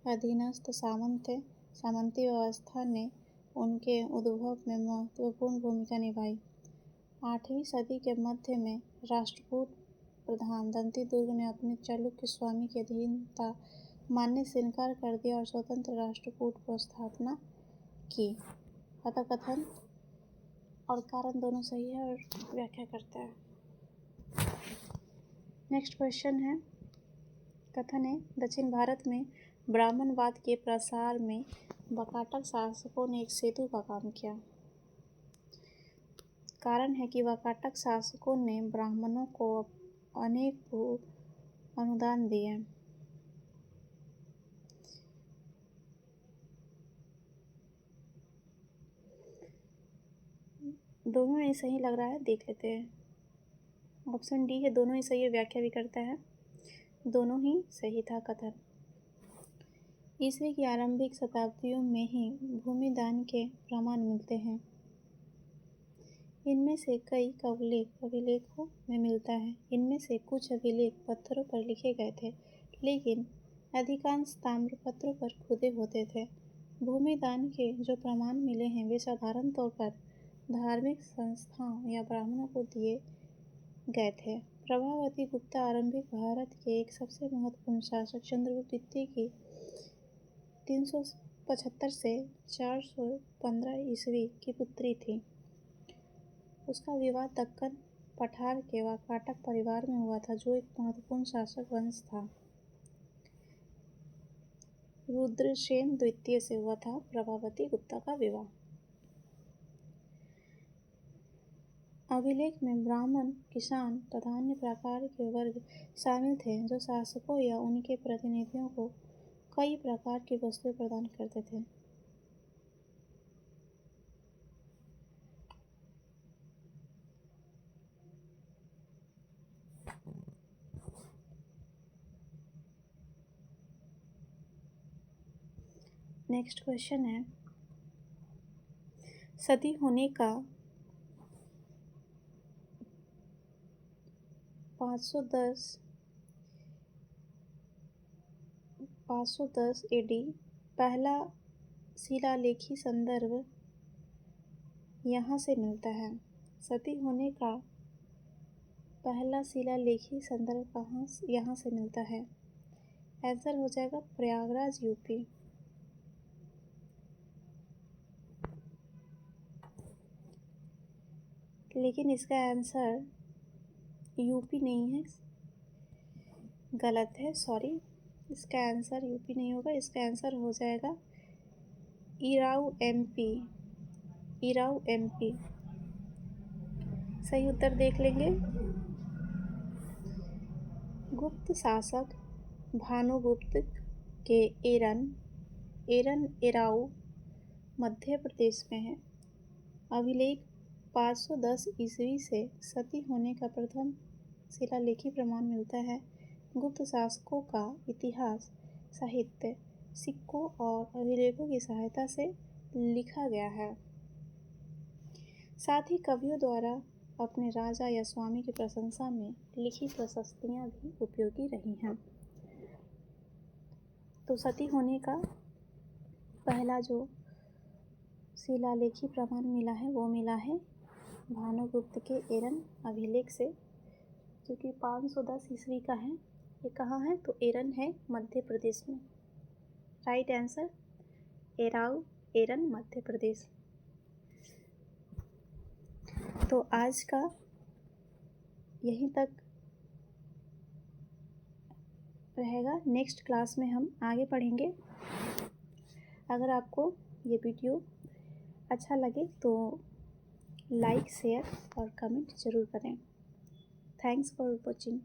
अधीनस्थ सामंत थे। सामंती व्यवस्था ने उनके उद्भव में महत्वपूर्ण भूमिका निभाई। 8वीं सदी के मध्य में राष्ट्रकूट प्रधान दंतीदुर्ग ने अपने चालुक्य स्वामी की अधीनता मानने से इनकार कर दिया और स्वतंत्र राष्ट्रकूट को स्थापना की। अतः कथन और कारण दोनों सही है और व्याख्या करता है। नेक्स्ट क्वेश्चन है, कथन है, दक्षिण भारत में ब्राह्मणवाद के प्रसार में वाकाटक शासकों ने एक सेतु का काम किया। कारण है कि वाकाटक शासकों ने ब्राह्मणों को अनेक अनुदान दिए। दोनों ही सही लग रहा है, देख लेते हैं। ऑप्शन डी है, दोनों ही सही है, व्याख्या भी करता है। दोनों ही सही था कथन। ईस्वी की आरंभिक शताब्दियों में ही भूमि दान के प्रमाण मिलते हैं। इनमें से कई का उल्लेख अभिलेखों में मिलता है। इनमें से कुछ अभिलेख पत्थरों पर लिखे गए थे, लेकिन अधिकांश ताम्रपत्रों पर खुदे होते थे। भूमिदान के जो प्रमाण मिले हैं वे साधारण तौर पर धार्मिक संस्थाओं या ब्राह्मणों को दिए गए थे। प्रभावती गुप्ता आरंभिक भारत के एक सबसे महत्वपूर्ण शासक चंद्रगुप्त द्वितीय की 375 से 415 ईस्वी की पुत्री थी। उसका विवाह दक्कन पठार के वाकाटक परिवार में हुआ था, जो एक महत्वपूर्ण शासक वंश था। रुद्रसेन द्वितीय से हुआ था प्रभावती गुप्ता का विवाह। अभिलेख में ब्राह्मण, किसान तथा अन्य प्रकार के वर्ग शामिल थे, जो शासकों या उनके प्रतिनिधियों को कई प्रकार की वस्तुएं प्रदान करते थे। नेक्स्ट क्वेश्चन है, सती होने का 510 AD पहला शिलालेखी संदर्भ यहाँ से मिलता है। सती होने का पहला शिलालेखी संदर्भ यहाँ से मिलता है। आंसर हो जाएगा प्रयागराज, यूपी। लेकिन इसका आंसर यूपी नहीं है, गलत है, सॉरी। इसका आंसर यूपी नहीं होगा, इसका आंसर हो जाएगा इराऊ, एमपी। इराऊ, एमपी सही उत्तर देख लेंगे। गुप्त शासक भानुगुप्त के एरन इराऊ मध्य प्रदेश में है। अभिलेख 510 ईस्वी से सती होने का प्रथम शिलालेखी प्रमाण मिलता है। गुप्त शासकों का इतिहास साहित्य, सिक्कों और अभिलेखों की सहायता से लिखा गया है। साथ ही कवियों द्वारा अपने राजा या स्वामी की प्रशंसा में लिखी प्रशस्तियाँ भी उपयोगी रही हैं। तो सती होने का पहला जो शिलालेखी प्रमाण मिला है वो मिला है भानुगुप्त के एरन अभिलेख से, जो कि 510 ईस्वी का है। ये कहाँ है? तो एरन है मध्य प्रदेश में। राइट आंसर एराऊ, एरन, मध्य प्रदेश। तो आज का यहीं तक रहेगा। नेक्स्ट क्लास में हम आगे पढ़ेंगे। अगर आपको ये वीडियो अच्छा लगे तो लाइक, शेयर और कमेंट ज़रूर करें। Thanks for watching.